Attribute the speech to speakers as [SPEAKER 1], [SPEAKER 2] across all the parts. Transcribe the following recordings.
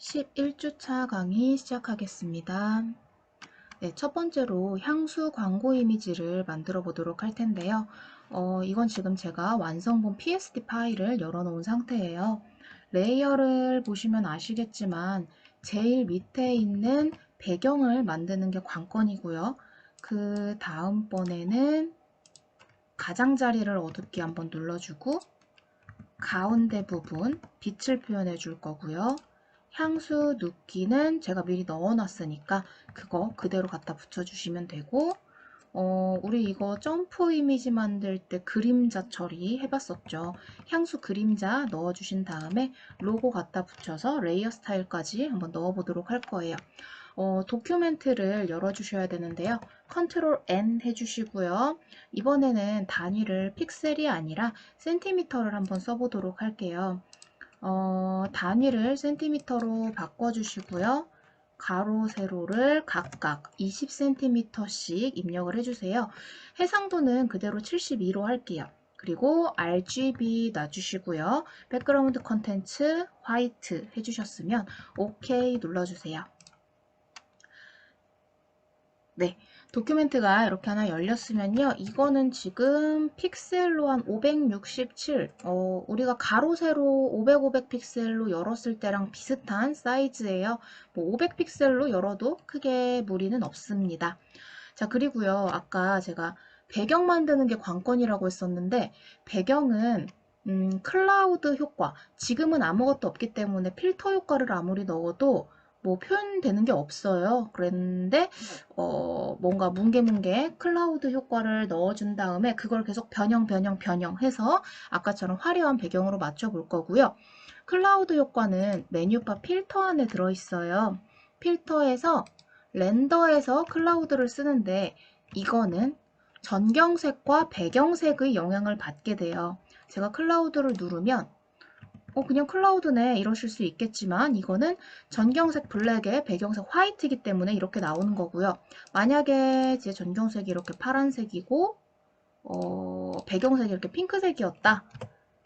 [SPEAKER 1] 11주차 강의 시작하겠습니다. 네, 첫 번째로 향수 광고 이미지를 만들어 보도록 할 텐데요. 이건 지금 제가 완성본 PSD 파일을 열어놓은 상태예요. 레이어를 보시면 아시겠지만 제일 밑에 있는 배경을 만드는 게 관건이고요. 그 다음번에는 가장자리를 어둡게 한번 눌러주고 가운데 부분 빛을 표현해 줄 거고요. 향수 눕기는 제가 미리 넣어놨으니까 그거 그대로 갖다 붙여주시면 되고 우리 이거 점프 이미지 만들 때 그림자 처리 해봤었죠. 향수 그림자 넣어주신 다음에 로고 갖다 붙여서 레이어 스타일까지 한번 넣어보도록 할 거예요. 도큐멘트를 열어주셔야 되는데요. 컨트롤 N 해주시고요. 이번에는 단위를 픽셀이 아니라 센티미터를 한번 써보도록 할게요. 단위를 센티미터로 바꿔주시고요. 가로, 세로를 각각 20cm씩 입력을 해주세요. 해상도는 그대로 72로 할게요. 그리고 RGB 놔주시고요. 백그라운드 컨텐츠 화이트 해주셨으면 OK 눌러주세요. 네, 도큐멘트가 이렇게 하나 열렸으면요. 이거는 지금 픽셀로 한 567, 우리가 가로, 세로 500, 500 픽셀로 열었을 때랑 비슷한 사이즈예요. 뭐 500 픽셀로 열어도 크게 무리는 없습니다. 자, 그리고요. 아까 제가 배경 만드는 게 관건이라고 했었는데, 배경은 클라우드 효과, 지금은 아무것도 없기 때문에 필터 효과를 아무리 넣어도 뭐 표현되는 게 없어요. 그랬는데 뭔가 뭉게뭉게 클라우드 효과를 넣어준 다음에 그걸 계속 변형해서 아까처럼 화려한 배경으로 맞춰볼 거고요. 클라우드 효과는 메뉴바 필터 안에 들어있어요. 필터에서 렌더에서 클라우드를 쓰는데 이거는 전경색과 배경색의 영향을 받게 돼요. 제가 클라우드를 누르면 그냥 클라우드네 이러실 수 있겠지만 이거는 전경색 블랙에 배경색 화이트이기 때문에 이렇게 나오는 거고요. 만약에 제 전경색이 이렇게 파란색이고 배경색이 이렇게 핑크색이었다.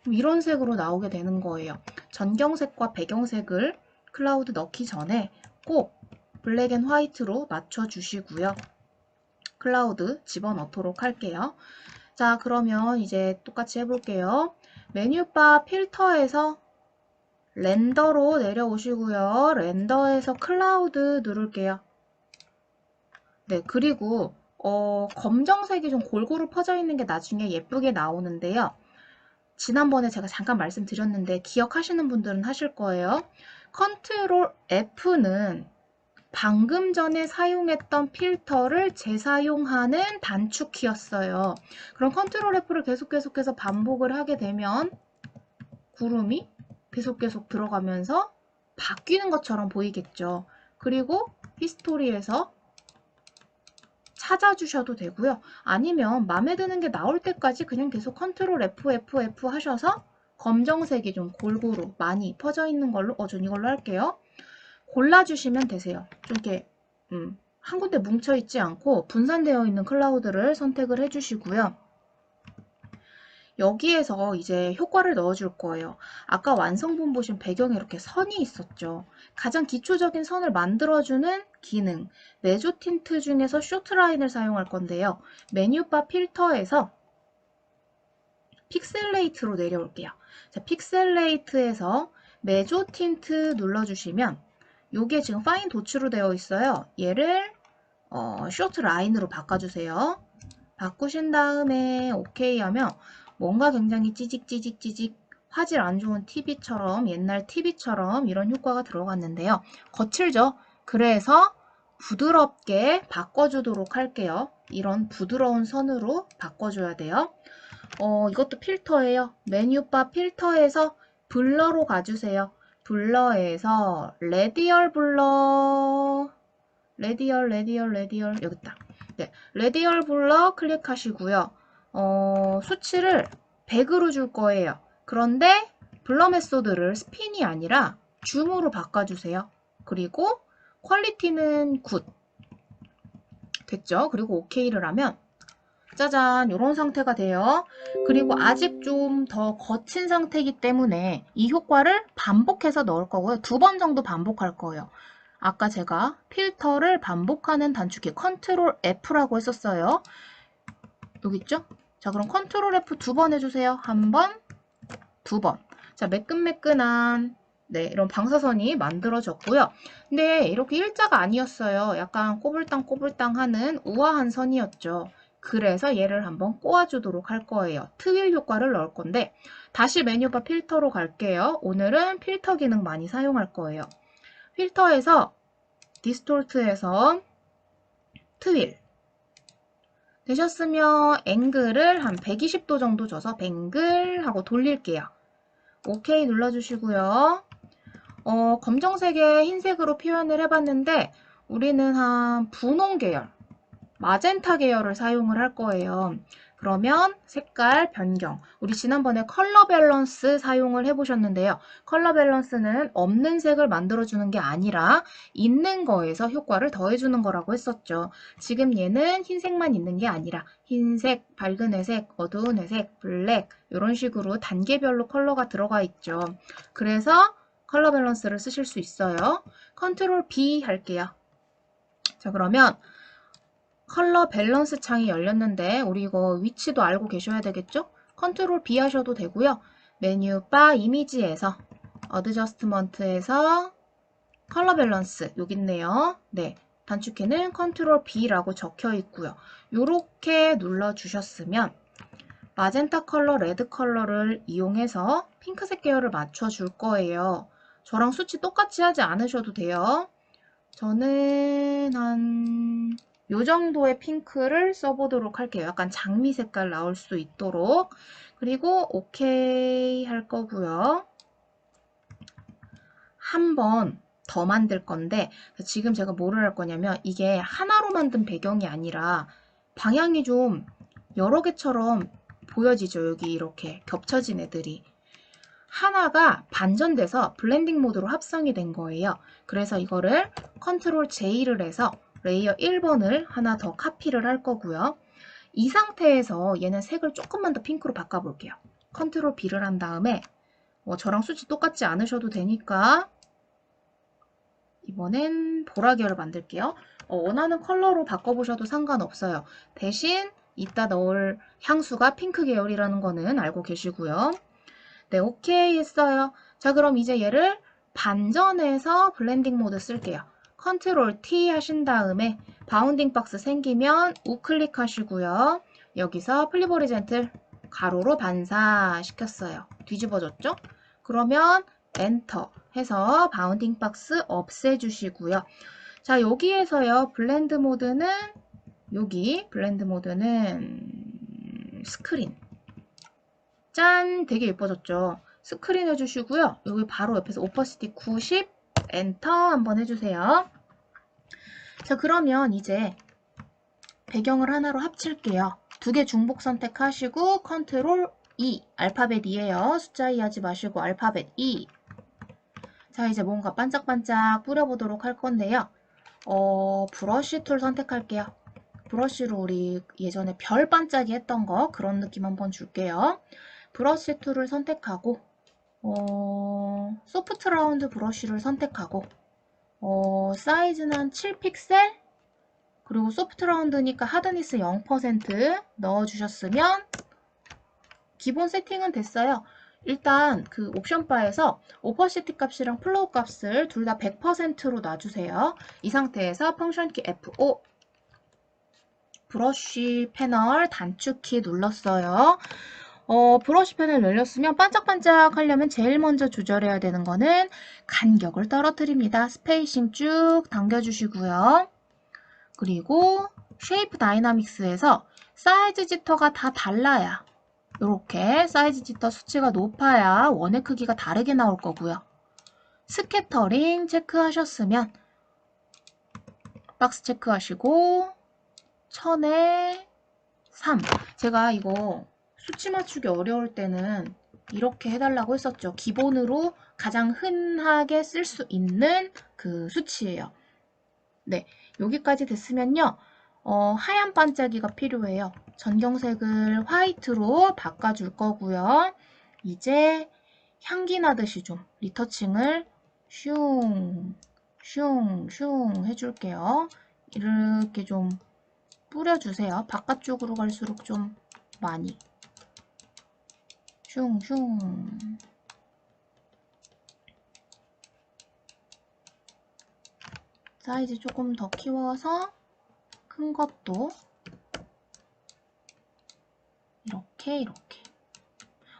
[SPEAKER 1] 그럼 이런 색으로 나오게 되는 거예요. 전경색과 배경색을 클라우드 넣기 전에 꼭 블랙 앤 화이트로 맞춰주시고요. 클라우드 집어넣도록 할게요. 자, 그러면 이제 똑같이 해볼게요. 메뉴바 필터에서 렌더로 내려오시고요. 렌더에서 클라우드 누를게요. 네, 그리고 검정색이 좀 골고루 퍼져 있는 게 나중에 예쁘게 나오는데요. 지난번에 제가 잠깐 말씀드렸는데 기억하시는 분들은 하실 거예요. 컨트롤 F는 방금 전에 사용했던 필터를 재사용하는 단축키였어요. 그럼 컨트롤 F를 계속해서 반복을 하게 되면 구름이 계속 들어가면서 바뀌는 것처럼 보이겠죠. 그리고 히스토리에서 찾아주셔도 되고요. 아니면 마음에 드는 게 나올 때까지 그냥 계속 컨트롤 F 하셔서 검정색이 좀 골고루 많이 퍼져 있는 걸로 전 이걸로 할게요. 골라주시면 되세요. 좀 이렇게 한 군데 뭉쳐있지 않고 분산되어 있는 클라우드를 선택을 해주시고요. 여기에서 이제 효과를 넣어줄 거예요. 아까 완성본 보시면 배경에 이렇게 선이 있었죠. 가장 기초적인 선을 만들어주는 기능, 메조 틴트 중에서 쇼트라인을 사용할 건데요. 메뉴바 필터에서 픽셀레이트로 내려올게요. 자, 픽셀레이트에서 메조 틴트 눌러주시면 이게 지금 파인 도치로 되어 있어요. 얘를 쇼트라인으로 바꿔주세요. 바꾸신 다음에 OK 하면 뭔가 굉장히 찌직 화질 안 좋은 TV처럼 옛날 TV처럼 이런 효과가 들어갔는데요. 거칠죠? 그래서 부드럽게 바꿔주도록 할게요. 이런 부드러운 선으로 바꿔줘야 돼요. 이것도 필터예요. 메뉴바 필터에서 블러로 가주세요. 블러에서 레디얼 블러 레디얼 여기 있다. 네, 레디얼 블러 클릭하시고요. 수치를 100으로 줄 거예요. 그런데 블러 메소드를 스핀이 아니라 줌으로 바꿔주세요. 그리고 퀄리티는 굿. 됐죠? 그리고 OK를 하면 짜잔, 이런 상태가 돼요. 그리고 아직 좀 더 거친 상태이기 때문에 이 효과를 반복해서 넣을 거고요. 2번 정도 반복할 거예요. 아까 제가 필터를 반복하는 단축키 컨트롤 F라고 했었어요. 여기 있죠? 자, 그럼 컨트롤 F 2번 해주세요. 1번, 2번. 자, 매끈매끈한 네, 이런 방사선이 만들어졌고요. 근데 이렇게 일자가 아니었어요. 약간 꼬불땅꼬불땅 하는 우아한 선이었죠. 그래서 얘를 한번 꼬아주도록 할 거예요. 트윌 효과를 넣을 건데 다시 메뉴바 필터로 갈게요. 오늘은 필터 기능 많이 사용할 거예요. 필터에서 디스톨트에서 트윌 되셨으면 앵글을 한 120도 정도 줘서 뱅글 하고 돌릴게요. 오케이 눌러주시고요. 검정색에 흰색으로 표현을 해봤는데 우리는 한 분홍 계열, 마젠타 계열을 사용을 할 거예요. 그러면 색깔 변경. 우리 지난번에 컬러 밸런스 사용을 해보셨는데요. 컬러 밸런스는 없는 색을 만들어주는 게 아니라 있는 거에서 효과를 더해주는 거라고 했었죠. 지금 얘는 흰색만 있는 게 아니라 흰색, 밝은 회색, 어두운 회색, 블랙 이런 식으로 단계별로 컬러가 들어가 있죠. 그래서 컬러 밸런스를 쓰실 수 있어요. 컨트롤 B 할게요. 자, 그러면 컬러 밸런스 창이 열렸는데 우리 이거 위치도 알고 계셔야 되겠죠? 컨트롤 B 하셔도 되고요. 메뉴 바 이미지에서 어드저스트먼트에서 컬러 밸런스 여기 있네요. 네, 단축키는 컨트롤 B라고 적혀 있고요. 이렇게 눌러주셨으면 마젠타 컬러, 레드 컬러를 이용해서 핑크색 계열을 맞춰줄 거예요. 저랑 수치 똑같이 하지 않으셔도 돼요. 저는 한 요 정도의 핑크를 써보도록 할게요. 약간 장미 색깔 나올 수 있도록. 그리고 오케이 할 거고요. 한 번 더 만들 건데 지금 제가 뭐를 할 거냐면 이게 하나로 만든 배경이 아니라 방향이 좀 여러 개처럼 보여지죠. 여기 이렇게 겹쳐진 애들이. 하나가 반전돼서 블렌딩 모드로 합성이 된 거예요. 그래서 이거를 컨트롤 J를 해서 레이어 1번을 하나 더 카피를 할 거고요. 이 상태에서 얘는 색을 조금만 더 핑크로 바꿔볼게요. 컨트롤 B를 한 다음에 저랑 수치 똑같지 않으셔도 되니까 이번엔 보라 계열 만들게요. 원하는 컬러로 바꿔보셔도 상관없어요. 대신 이따 넣을 향수가 핑크 계열이라는 거는 알고 계시고요. 네, 오케이 했어요. 자, 그럼 이제 얘를 반전해서 블렌딩 모드 쓸게요. 컨트롤 T 하신 다음에 바운딩 박스 생기면 우클릭 하시고요. 여기서 플립 오리젠틀 가로로 반사시켰어요. 뒤집어졌죠? 그러면 엔터 해서 바운딩 박스 없애주시고요. 자, 여기에서요. 블렌드 모드는 여기 블렌드 모드는 스크린. 짠! 되게 예뻐졌죠? 스크린 해주시고요. 여기 바로 옆에서 오퍼시티 90 엔터 한번 해주세요. 자, 그러면 이제 배경을 하나로 합칠게요. 두 개 중복 선택하시고 컨트롤 E 알파벳 2예요. 숫자 2 하지 마시고 알파벳 E. 자, 이제 뭔가 반짝반짝 뿌려보도록 할 건데요. 브러쉬 툴 선택할게요. 브러쉬로 우리 예전에 별 반짝이 했던 거 그런 느낌 한번 줄게요. 브러쉬 툴을 선택하고 소프트 라운드 브러쉬를 선택하고 사이즈는 한 7픽셀 그리고 소프트 라운드니까 하드니스 0% 넣어주셨으면 기본 세팅은 됐어요. 일단 그 옵션 바에서 오퍼시티 값이랑 플로우 값을 둘 다 100%로 놔주세요. 이 상태에서 펑션 키 F5 브러쉬 패널 단축키 눌렀어요. 브러쉬 패널 열렸으면 반짝반짝 하려면 제일 먼저 조절해야 되는 거는 간격을 떨어뜨립니다. 스페이싱 쭉 당겨주시고요. 그리고 쉐이프 다이나믹스에서 사이즈 지터가 다 달라야 이렇게 사이즈 지터 수치가 높아야 원의 크기가 다르게 나올 거고요. 스캐터링 체크하셨으면 박스 체크하시고 1000에 3. 제가 이거 수치 맞추기 어려울 때는 이렇게 해달라고 했었죠. 기본으로 가장 흔하게 쓸 수 있는 그 수치예요. 네, 여기까지 됐으면요. 하얀 반짝이가 필요해요. 전경색을 화이트로 바꿔줄 거고요. 이제 향기 나듯이 좀 리터칭을 슝, 슝, 슝 해줄게요. 이렇게 좀 뿌려주세요. 바깥쪽으로 갈수록 좀 많이. 슝, 슝. 사이즈 조금 더 키워서 큰 것도 이렇게.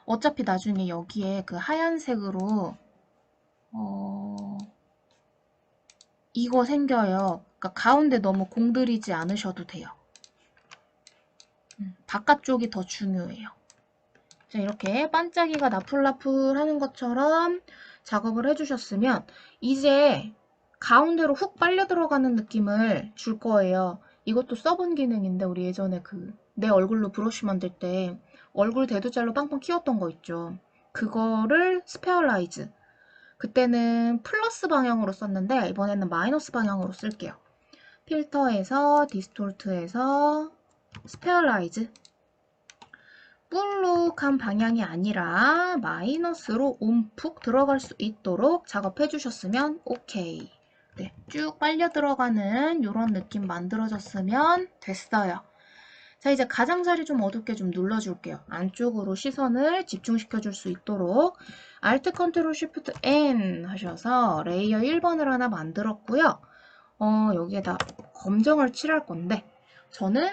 [SPEAKER 1] 어차피 나중에 여기에 그 하얀색으로 이거 생겨요. 그러니까 가운데 너무 공들이지 않으셔도 돼요. 바깥쪽이 더 중요해요. 자, 이렇게 반짝이가 나풀나풀 하는 것처럼 작업을 해주셨으면 이제 가운데로 훅 빨려 들어가는 느낌을 줄 거예요. 이것도 써본 기능인데 우리 예전에 그 내 얼굴로 브러쉬 만들 때 얼굴 대두잘로 빵빵 키웠던 거 있죠. 그거를 스페어라이즈. 그때는 플러스 방향으로 썼는데 이번에는 마이너스 방향으로 쓸게요. 필터에서 디스톨트에서 스페어라이즈. 볼록한 방향이 아니라 마이너스로 움푹 들어갈 수 있도록 작업해 주셨으면 오케이. 네, 쭉 빨려 들어가는 이런 느낌 만들어졌으면 됐어요. 자, 이제 가장자리 좀 어둡게 좀 눌러줄게요. 안쪽으로 시선을 집중시켜 줄 수 있도록 Alt Ctrl Shift N 하셔서 레이어 1번을 하나 만들었고요. 여기에다 검정을 칠할 건데 저는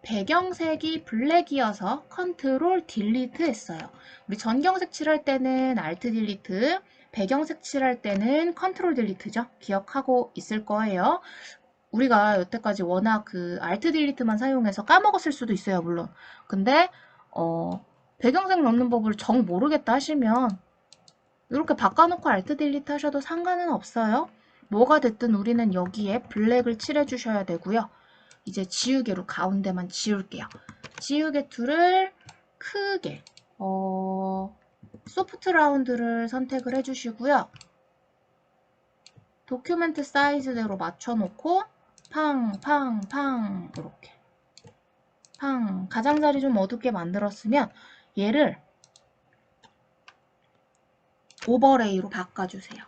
[SPEAKER 1] 배경색이 블랙이어서 컨트롤 딜리트 했어요. 우리 전경색 칠할 때는 Alt 딜리트, 배경색 칠할 때는 컨트롤 딜리트죠. 기억하고 있을 거예요. 우리가 여태까지 워낙 그 Alt 딜리트만 사용해서 까먹었을 수도 있어요, 물론. 근데 배경색 넣는 법을 정 모르겠다 하시면 이렇게 바꿔놓고 Alt 딜리트 하셔도 상관은 없어요. 뭐가 됐든 우리는 여기에 블랙을 칠해 주셔야 되고요. 이제 지우개로 가운데만 지울게요. 지우개 툴을 크게 소프트 라운드를 선택을 해주시고요. 도큐멘트 사이즈대로 맞춰놓고 팡팡팡 이렇게 팡 가장자리 좀 어둡게 만들었으면 얘를 오버레이로 바꿔주세요.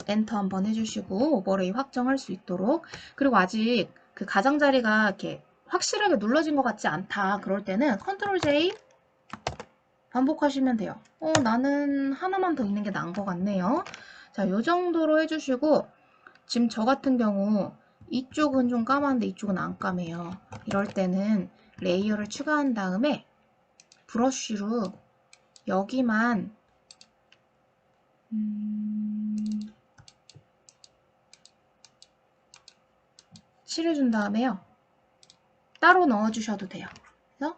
[SPEAKER 1] 엔터 한번 해주시고 오버레이 확정할 수 있도록. 그리고 아직 그 가장자리가 이렇게 확실하게 눌러진 것 같지 않다. 그럴 때는 컨트롤 J 반복하시면 돼요. 나는 하나만 더 있는 게 나은 것 같네요. 자, 요 정도로 해주시고 지금 저 같은 경우 이쪽은 좀 까만데 이쪽은 안 까매요. 이럴 때는 레이어를 추가한 다음에 브러쉬로 여기만 칠해준 다음에요. 따로 넣어주셔도 돼요. 그래서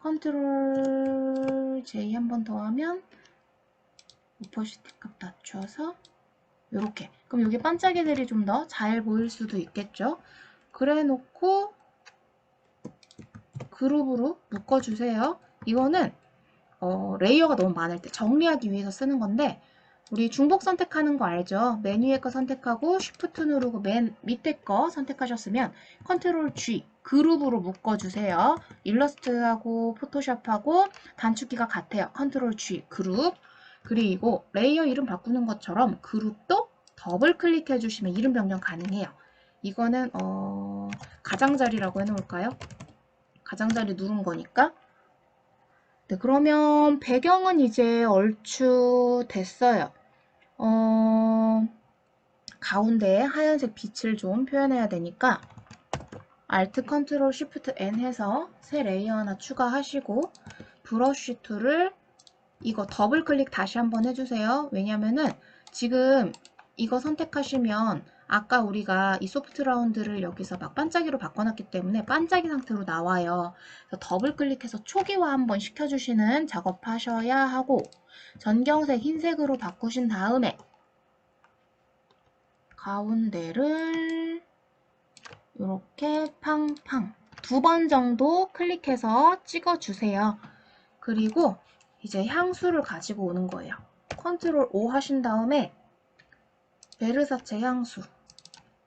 [SPEAKER 1] 컨트롤 J 한 번 더 하면 오퍼시티 값 낮춰서 이렇게. 그럼 여기 반짝이들이 좀 더 잘 보일 수도 있겠죠. 그래 놓고 그룹으로 묶어주세요. 이거는 레이어가 너무 많을 때 정리하기 위해서 쓰는 건데 우리 중복 선택하는 거 알죠? 메뉴의 거 선택하고 Shift 누르고 맨 밑에 거 선택하셨으면 컨트롤 G 그룹으로 묶어주세요. 일러스트하고 포토샵하고 단축키가 같아요. 컨트롤 G 그룹. 그리고 레이어 이름 바꾸는 것처럼 그룹도 더블 클릭해 주시면 이름 변경 가능해요. 이거는 가장자리라고 해놓을까요? 가장자리 누른 거니까. 네, 그러면 배경은 이제 얼추 됐어요. 가운데에 하얀색 빛을 좀 표현해야 되니까 Alt Ctrl Shift N 해서 새 레이어 하나 추가하시고 브러쉬 툴을 이거 더블 클릭 다시 한번 해주세요. 왜냐면은 지금 이거 선택하시면 아까 우리가 이 소프트 라운드를 여기서 막 반짝이로 바꿔놨기 때문에 반짝이 상태로 나와요. 그래서 더블 클릭해서 초기화 한번 시켜주시는 작업하셔야 하고 전경색 흰색으로 바꾸신 다음에 가운데를 이렇게 팡팡 2번 정도 클릭해서 찍어주세요. 그리고 이제 향수를 가지고 오는 거예요. 컨트롤 O 하신 다음에 베르사체 향수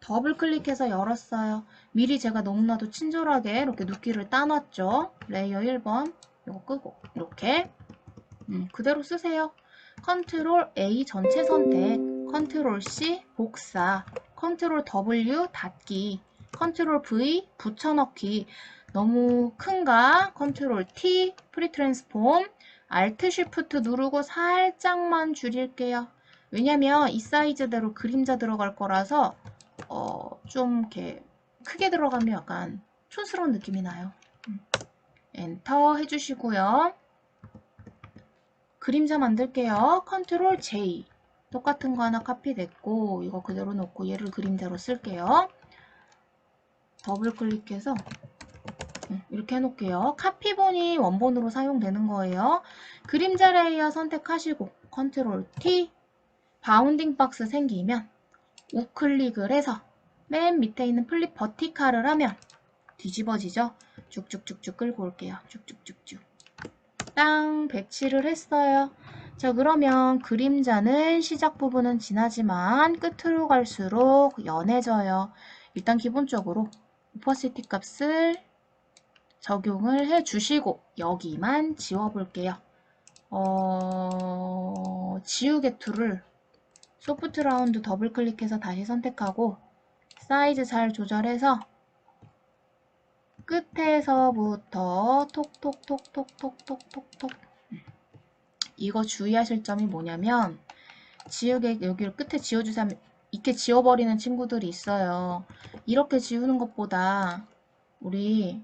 [SPEAKER 1] 더블 클릭해서 열었어요. 미리 제가 너무나도 친절하게 이렇게 눕기를 따놨죠. 레이어 1번 이거 끄고 이렇게 그대로 쓰세요. 컨트롤 A 전체 선택, 컨트롤 C 복사, 컨트롤 W 닫기, 컨트롤 V 붙여넣기. 너무 큰가? 컨트롤 T 프리 트랜스폼, 알트 쉬프트 누르고 살짝만 줄일게요. 왜냐면 이 사이즈대로 그림자 들어갈 거라서 좀 이렇게 크게 들어가면 약간 촌스러운 느낌이 나요. 엔터 해주시고요. 그림자 만들게요. 컨트롤 J. 똑같은 거 하나 카피됐고 이거 그대로 놓고 얘를 그림자로 쓸게요. 더블 클릭해서 이렇게 해놓을게요. 카피본이 원본으로 사용되는 거예요. 그림자 레이어 선택하시고 컨트롤 T. 바운딩 박스 생기면 우클릭을 해서 맨 밑에 있는 플립 버티칼을 하면 뒤집어지죠. 쭉쭉쭉쭉 끌고 올게요. 쭉쭉쭉쭉. 땅 배치를 했어요. 자, 그러면 그림자는 시작 부분은 진하지만 끝으로 갈수록 연해져요. 일단 기본적으로 오퍼시티 값을 적용을 해주시고 여기만 지워볼게요. 지우개 툴을 소프트 라운드 더블 클릭해서 다시 선택하고 사이즈 잘 조절해서 끝에서부터 톡톡톡톡톡톡톡톡. 이거 주의하실 점이 뭐냐면 지우개 여기를 끝에 지워주세요 하면 이렇게 지워버리는 친구들이 있어요. 이렇게 지우는 것보다 우리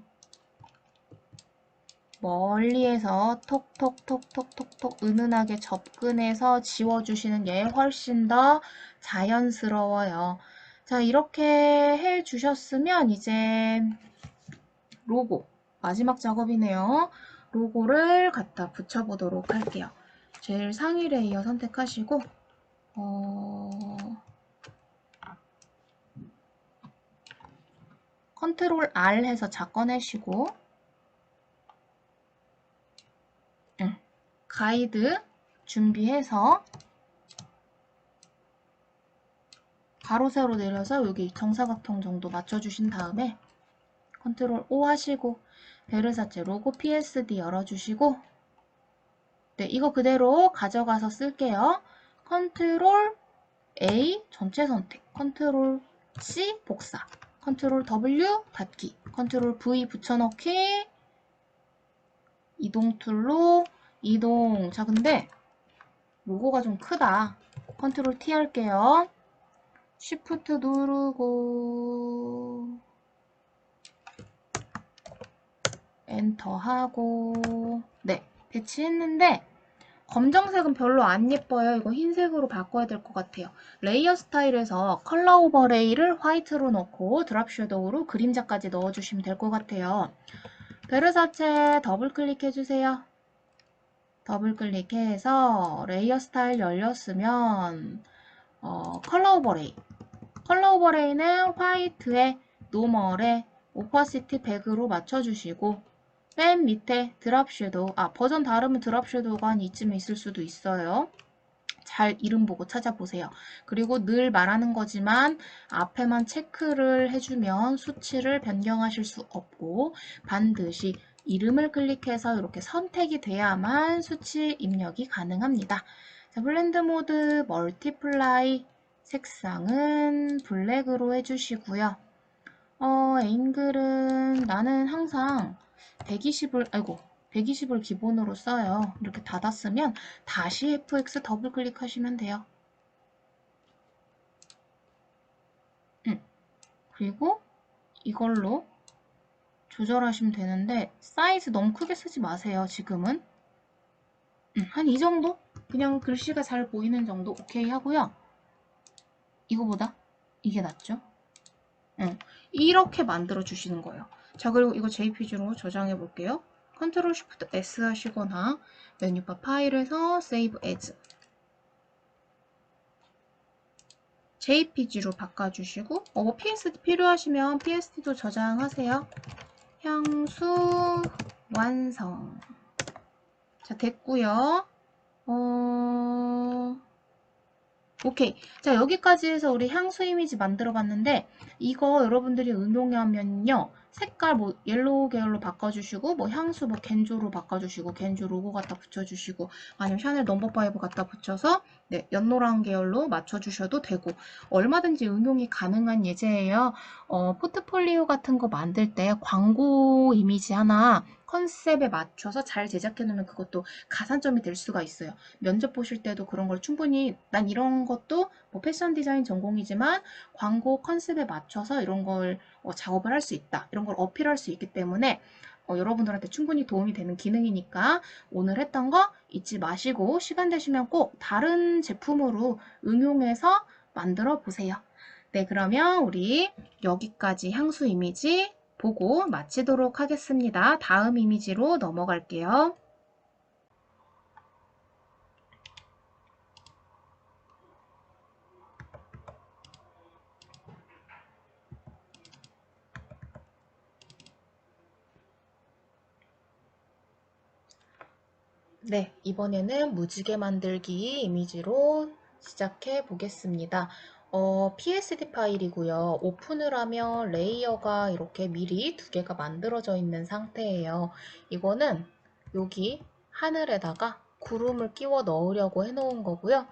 [SPEAKER 1] 멀리에서 톡톡톡톡톡톡 은은하게 접근해서 지워주시는 게 훨씬 더 자연스러워요. 자, 이렇게 해주셨으면 이제 로고 마지막 작업이네요. 로고를 갖다 붙여보도록 할게요. 제일 상위 레이어 선택하시고 컨트롤 R 해서 작꺼내시고 가이드 준비해서 가로 세로 내려서 여기 정사각형 정도 맞춰주신 다음에 컨트롤 O 하시고 베르사체 로고 PSD 열어주시고 네, 이거 그대로 가져가서 쓸게요. 컨트롤 A 전체 선택, 컨트롤 C 복사, 컨트롤 W 닫기, 컨트롤 V 붙여넣기, 이동 툴로 이동. 자, 근데 로고가 좀 크다. 컨트롤 T 할게요. 쉬프트 누르고 엔터 하고 네, 배치했는데 검정색은 별로 안 예뻐요. 이거 흰색으로 바꿔야 될 것 같아요. 레이어 스타일에서 컬러 오버레이를 화이트로 넣고 드랍 섀도우로 그림자까지 넣어주시면 될 것 같아요. 베르사체 더블 클릭해주세요. 더블 클릭해서 레이어 스타일 열렸으면 컬러 오버레이. 컬러 오버레이는 화이트에 노멀에 오퍼시티 100으로 맞춰주시고 맨 밑에 드랍 섀도우, 버전 다르면 드랍 섀도우가 한 이쯤에 있을 수도 있어요. 잘 이름 보고 찾아보세요. 그리고 늘 말하는 거지만 앞에만 체크를 해주면 수치를 변경하실 수 없고 반드시 이름을 클릭해서 이렇게 선택이 돼야만 수치 입력이 가능합니다. 자, 블렌드 모드 멀티플라이 색상은 블랙으로 해주시고요. 앵글은 나는 항상 120을 기본으로 써요. 이렇게 닫았으면 다시 FX 더블 클릭하시면 돼요. 그리고 이걸로 조절하시면 되는데 사이즈 너무 크게 쓰지 마세요. 지금은 한 이 정도? 그냥 글씨가 잘 보이는 정도 오케이 하고요. 이거보다 이게 낫죠? 이렇게 만들어 주시는 거예요. 자, 그리고 이거 JPG로 저장해 볼게요. 컨트롤 쉬프트 S 하시거나 메뉴바 파일에서 Save As JPG로 바꿔주시고 뭐 PSD 필요하시면 PSD도 저장하세요. 향수 완성. 자, 됐고요. 오케이. 자, 여기까지 해서 우리 향수 이미지 만들어 봤는데, 이거 여러분들이 응용하면요. 색깔 뭐 옐로우 계열로 바꿔주시고, 뭐 향수 뭐 겐조로 바꿔주시고, 겐조 로고 갖다 붙여주시고, 아니면 샤넬 넘버 5 갖다 붙여서, 네, 연노랑 계열로 맞춰주셔도 되고, 얼마든지 응용이 가능한 예제예요. 포트폴리오 같은 거 만들 때 광고 이미지 하나 컨셉에 맞춰서 잘 제작해 놓으면 그것도 가산점이 될 수가 있어요. 면접 보실 때도 그런 걸 충분히 난 이런 것도 뭐 패션 디자인 전공이지만 광고 컨셉에 맞춰서 이런 걸 작업을 할 수 있다. 이런 걸 어필할 수 있기 때문에 여러분들한테 충분히 도움이 되는 기능이니까 오늘 했던 거 잊지 마시고 시간 되시면 꼭 다른 제품으로 응용해서 만들어 보세요. 네, 그러면 우리 여기까지 향수 이미지 보고 마치도록 하겠습니다. 다음 이미지로 넘어갈게요. 네, 이번에는 무지개 만들기 이미지로 시작해 보겠습니다. PSD 파일이고요. 오픈을 하면 레이어가 이렇게 미리 두 개가 만들어져 있는 상태예요. 이거는 여기 하늘에다가 구름을 끼워 넣으려고 해놓은 거고요.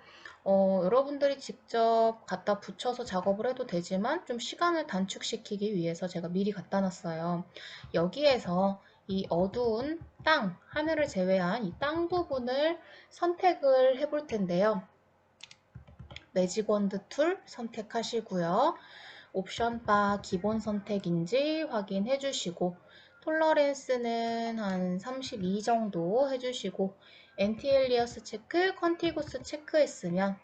[SPEAKER 1] 여러분들이 직접 갖다 붙여서 작업을 해도 되지만 좀 시간을 단축시키기 위해서 제가 미리 갖다 놨어요. 여기에서 이 어두운 땅, 하늘을 제외한 이 땅 부분을 선택을 해볼 텐데요. 매직 원드 툴 선택하시고요. 옵션 바 기본 선택인지 확인해 주시고 톨러렌스는 한 32 정도 해주시고 엔티엘리어스 체크, 컨티구스 체크했으면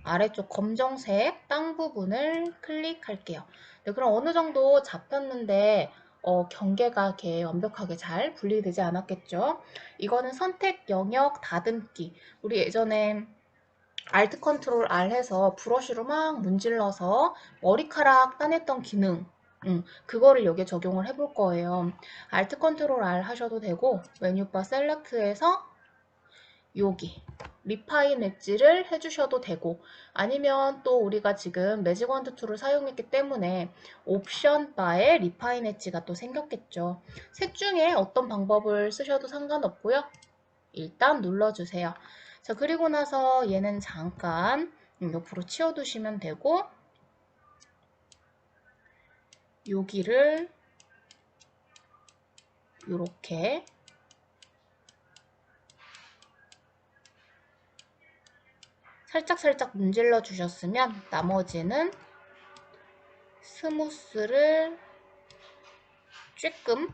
[SPEAKER 1] 아래쪽 검정색 땅 부분을 클릭할게요. 네, 그럼 어느 정도 잡혔는데 경계가 이렇게 완벽하게 잘 분리되지 않았겠죠? 이거는 선택 영역 다듬기. 우리 예전에 Alt 컨트롤 R 해서 브러쉬로 막 문질러서 머리카락 따냈던 기능. 그거를 여기에 적용을 해볼 거예요. Alt 컨트롤 R 하셔도 되고 메뉴바 셀렉트에서 여기 리파인 엣지를 해주셔도 되고 아니면 또 우리가 지금 매직 원드 툴을 사용했기 때문에 옵션 바에 리파인 엣지가 또 생겼겠죠. 셋 중에 어떤 방법을 쓰셔도 상관없고요. 일단 눌러주세요. 자, 그리고 나서 얘는 잠깐 옆으로 치워두시면 되고 여기를 이렇게 살짝살짝 문질러 주셨으면 나머지는 스무스를 조금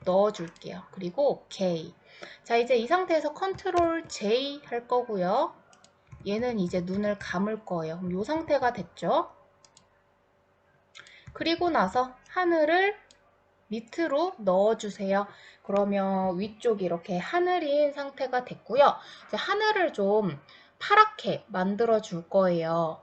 [SPEAKER 1] 넣어줄게요. 그리고 오케이. 자, 이제 이 상태에서 컨트롤 J 할 거고요. 얘는 이제 눈을 감을 거예요. 그럼 이 상태가 됐죠? 그리고 나서 하늘을 밑으로 넣어주세요. 그러면 위쪽이 이렇게 하늘인 상태가 됐고요. 이제 하늘을 좀 파랗게 만들어 줄 거예요.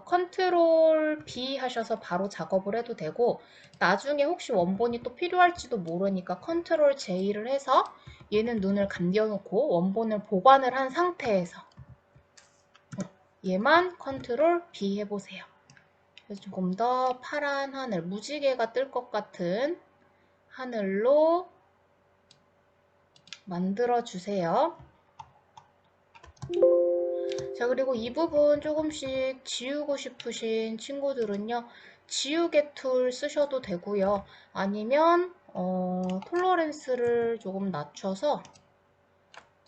[SPEAKER 1] 컨트롤 B 하셔서 바로 작업을 해도 되고 나중에 혹시 원본이 또 필요할지도 모르니까 컨트롤 J를 해서 얘는 눈을 감겨놓고 원본을 보관을 한 상태에서 얘만 컨트롤 B 해보세요. 그래서 조금 더 파란 하늘, 무지개가 뜰 것 같은 하늘로 만들어 주세요. 자, 그리고 이 부분 조금씩 지우고 싶으신 친구들은요, 지우개 툴 쓰셔도 되고요. 아니면 톨러렌스를 조금 낮춰서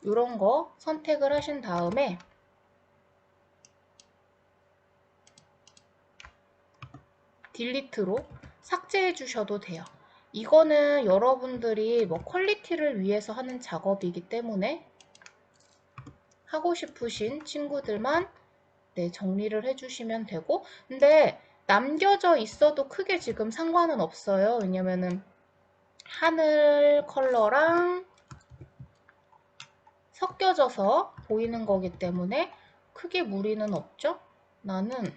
[SPEAKER 1] 이런 거 선택을 하신 다음에 딜리트로 삭제해 주셔도 돼요. 이거는 여러분들이 뭐 퀄리티를 위해서 하는 작업이기 때문에 하고 싶으신 친구들만 네, 정리를 해주시면 되고 근데 남겨져 있어도 크게 지금 상관은 없어요. 왜냐면은 하늘 컬러랑 섞여져서 보이는 거기 때문에 크게 무리는 없죠. 나는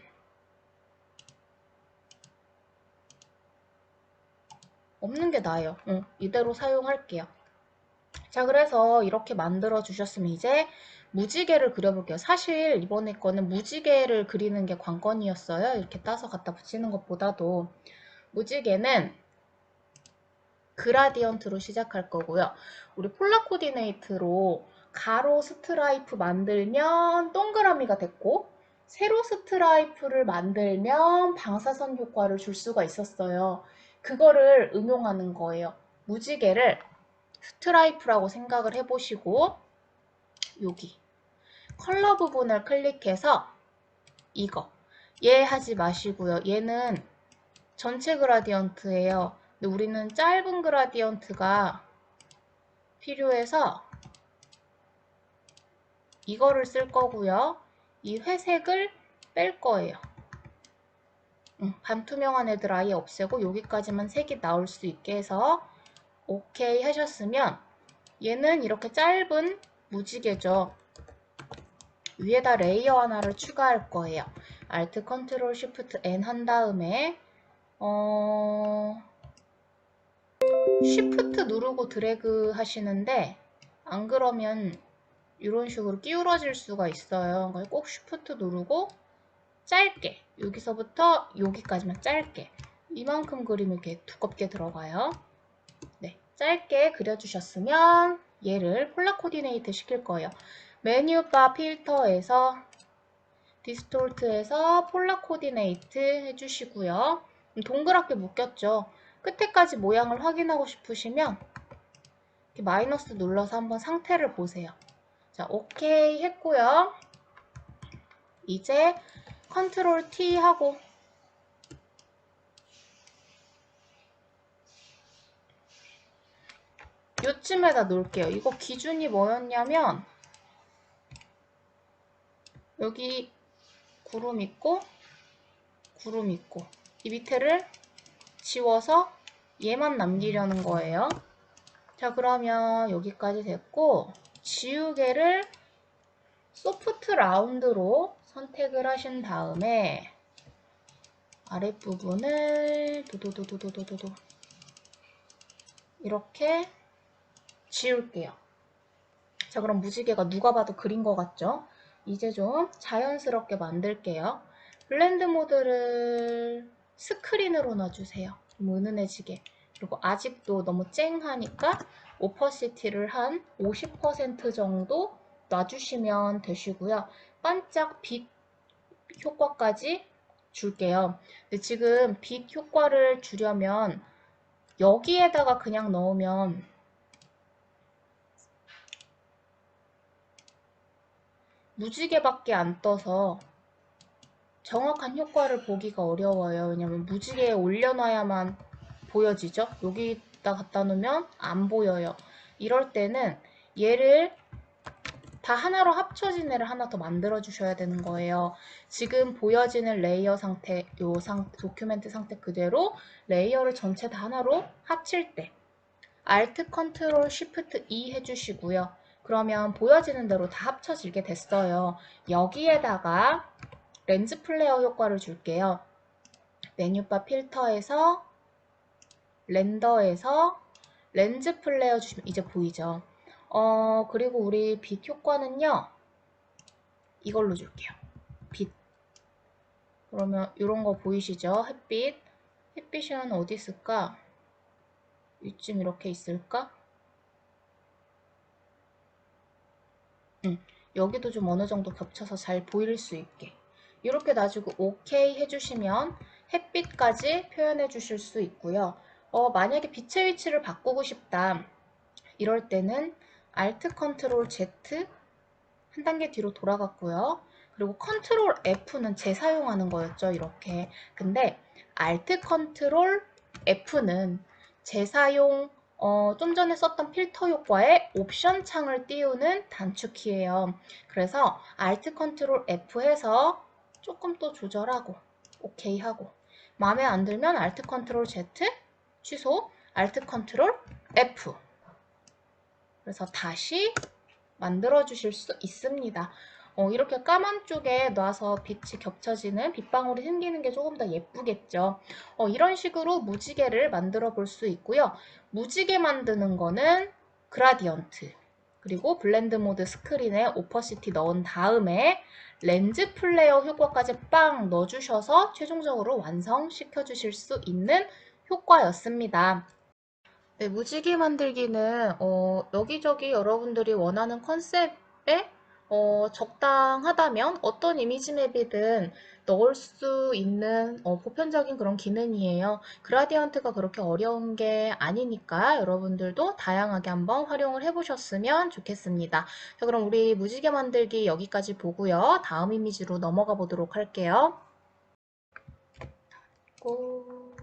[SPEAKER 1] 없는 게 나아요. 이대로 사용할게요. 자, 그래서 이렇게 만들어 주셨으면 이제 무지개를 그려볼게요. 사실 이번에 거는 무지개를 그리는 게 관건이었어요. 이렇게 따서 갖다 붙이는 것보다도 무지개는 그라디언트로 시작할 거고요. 우리 폴라 코디네이트로 가로 스트라이프 만들면 동그라미가 됐고, 세로 스트라이프를 만들면 방사선 효과를 줄 수가 있었어요. 그거를 응용하는 거예요. 무지개를 스트라이프라고 생각을 해보시고, 여기 컬러 부분을 클릭해서 이거 얘 하지 마시고요. 얘는 전체 그라디언트예요. 근데 우리는 짧은 그라디언트가 필요해서 이거를 쓸 거고요. 이 회색을 뺄 거예요. 반투명한 애들 아예 없애고 여기까지만 색이 나올 수 있게 해서 오케이 하셨으면 얘는 이렇게 짧은 무지개죠. 위에다 레이어 하나를 추가할 거예요. Alt Ctrl Shift N 한 다음에 Shift 누르고 드래그 하시는데 안 그러면 이런 식으로 기울어질 수가 있어요. 꼭 Shift 누르고 짧게 여기서부터 여기까지만 짧게 이만큼 그리면 이렇게 두껍게 들어가요. 네, 짧게 그려주셨으면 얘를 폴라 코디네이트 시킬 거예요. 메뉴바 필터에서 디스톨트에서 폴라 코디네이트 해주시고요. 동그랗게 묶였죠. 끝에까지 모양을 확인하고 싶으시면 이렇게 마이너스 눌러서 한번 상태를 보세요. 자, 오케이 했고요. 이제 컨트롤 T 하고 요쯤에다 놓을게요. 이거 기준이 뭐였냐면 여기 구름 있고 구름 있고 이 밑에를 지워서 얘만 남기려는 거예요. 자, 그러면 여기까지 됐고 지우개를 소프트 라운드로 선택을 하신 다음에 아랫부분을 도도도도도도도 이렇게 지울게요. 자, 그럼 무지개가 누가 봐도 그린 것 같죠? 이제 좀 자연스럽게 만들게요. 블렌드 모드를 스크린으로 놔주세요. 좀 은은해지게. 그리고 아직도 너무 쨍하니까 오퍼시티를 한 50% 정도 놔주시면 되시고요. 반짝 빛 효과까지 줄게요. 근데 지금 빛 효과를 주려면 여기에다가 그냥 넣으면 무지개밖에 안 떠서 정확한 효과를 보기가 어려워요. 왜냐면 무지개에 올려놔야만 보여지죠. 여기다 갖다 놓으면 안 보여요. 이럴 때는 얘를 다 하나로 합쳐진 애를 하나 더 만들어 주셔야 되는 거예요. 지금 보여지는 레이어 상태, 도큐멘트 상태 그대로 레이어를 전체 다 하나로 합칠 때 Alt Ctrl Shift E 해주시고요. 그러면 보여지는 대로 다 합쳐지게 됐어요. 여기에다가 렌즈 플레어 효과를 줄게요. 메뉴바 필터에서 렌더에서 렌즈 플레어 주시면 이제 보이죠? 그리고 우리 빛 효과는요. 이걸로 줄게요. 빛. 그러면 이런 거 보이시죠? 햇빛. 햇빛은 어디 있을까? 이쯤 이렇게 있을까? 여기도 좀 어느 정도 겹쳐서 잘 보일 수 있게. 이렇게 놔주고 OK 해주시면 햇빛까지 표현해 주실 수 있고요. 만약에 빛의 위치를 바꾸고 싶다. 이럴 때는 Alt Ctrl Z 한 단계 뒤로 돌아갔고요. 그리고 Ctrl F는 재사용하는 거였죠. 이렇게. 근데 Alt Ctrl F는 재사용 좀 전에 썼던 필터 효과에 옵션 창을 띄우는 단축키예요. 그래서 Alt Ctrl F 해서 조금 또 조절하고 OK 하고 마음에 안 들면 Alt Ctrl Z 취소 Alt Ctrl F 그래서 다시 만들어 주실 수 있습니다. 이렇게 까만 쪽에 놔서 빛이 겹쳐지는 빛방울이 생기는 게 조금 더 예쁘겠죠. 이런 식으로 무지개를 만들어 볼 수 있고요. 무지개 만드는 거는 그라디언트, 그리고 블렌드 모드 스크린에 오퍼시티 넣은 다음에 렌즈 플레이어 효과까지 빵 넣어주셔서 최종적으로 완성시켜 주실 수 있는 효과였습니다. 네, 무지개 만들기는 여기저기 여러분들이 원하는 컨셉에 적당하다면 어떤 이미지 맵이든 넣을 수 있는 보편적인 그런 기능이에요. 그라디언트가 그렇게 어려운 게 아니니까 여러분들도 다양하게 한번 활용을 해보셨으면 좋겠습니다. 자, 그럼 우리 무지개 만들기 여기까지 보고요. 다음 이미지로 넘어가 보도록 할게요. 고.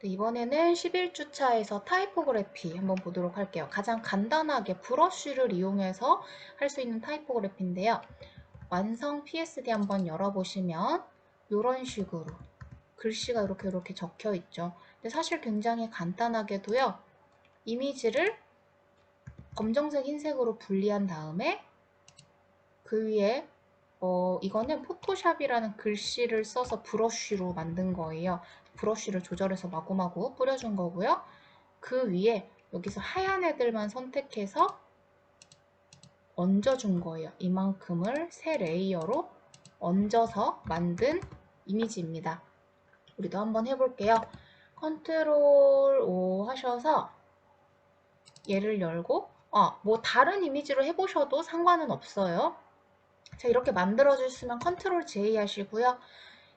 [SPEAKER 1] 네, 이번에는 11주차에서 타이포그래피 한번 보도록 할게요. 가장 간단하게 브러쉬를 이용해서 할 수 있는 타이포그래피인데요. 완성 PSD 한번 열어보시면 이런 식으로 글씨가 이렇게 적혀 있죠. 근데 사실 굉장히 간단하게도요. 이미지를 검정색, 흰색으로 분리한 다음에 그 위에 이거는 포토샵이라는 글씨를 써서 브러쉬로 만든 거예요. 브러쉬를 조절해서 마구마구 뿌려준 거고요. 그 위에 여기서 하얀 애들만 선택해서 얹어준 거예요. 이만큼을 세 레이어로 얹어서 만든 이미지입니다. 우리도 한번 해볼게요. 컨트롤 O 하셔서 얘를 열고 뭐 다른 이미지로 해보셔도 상관은 없어요. 자, 이렇게 만들어주시면 컨트롤 J 하시고요.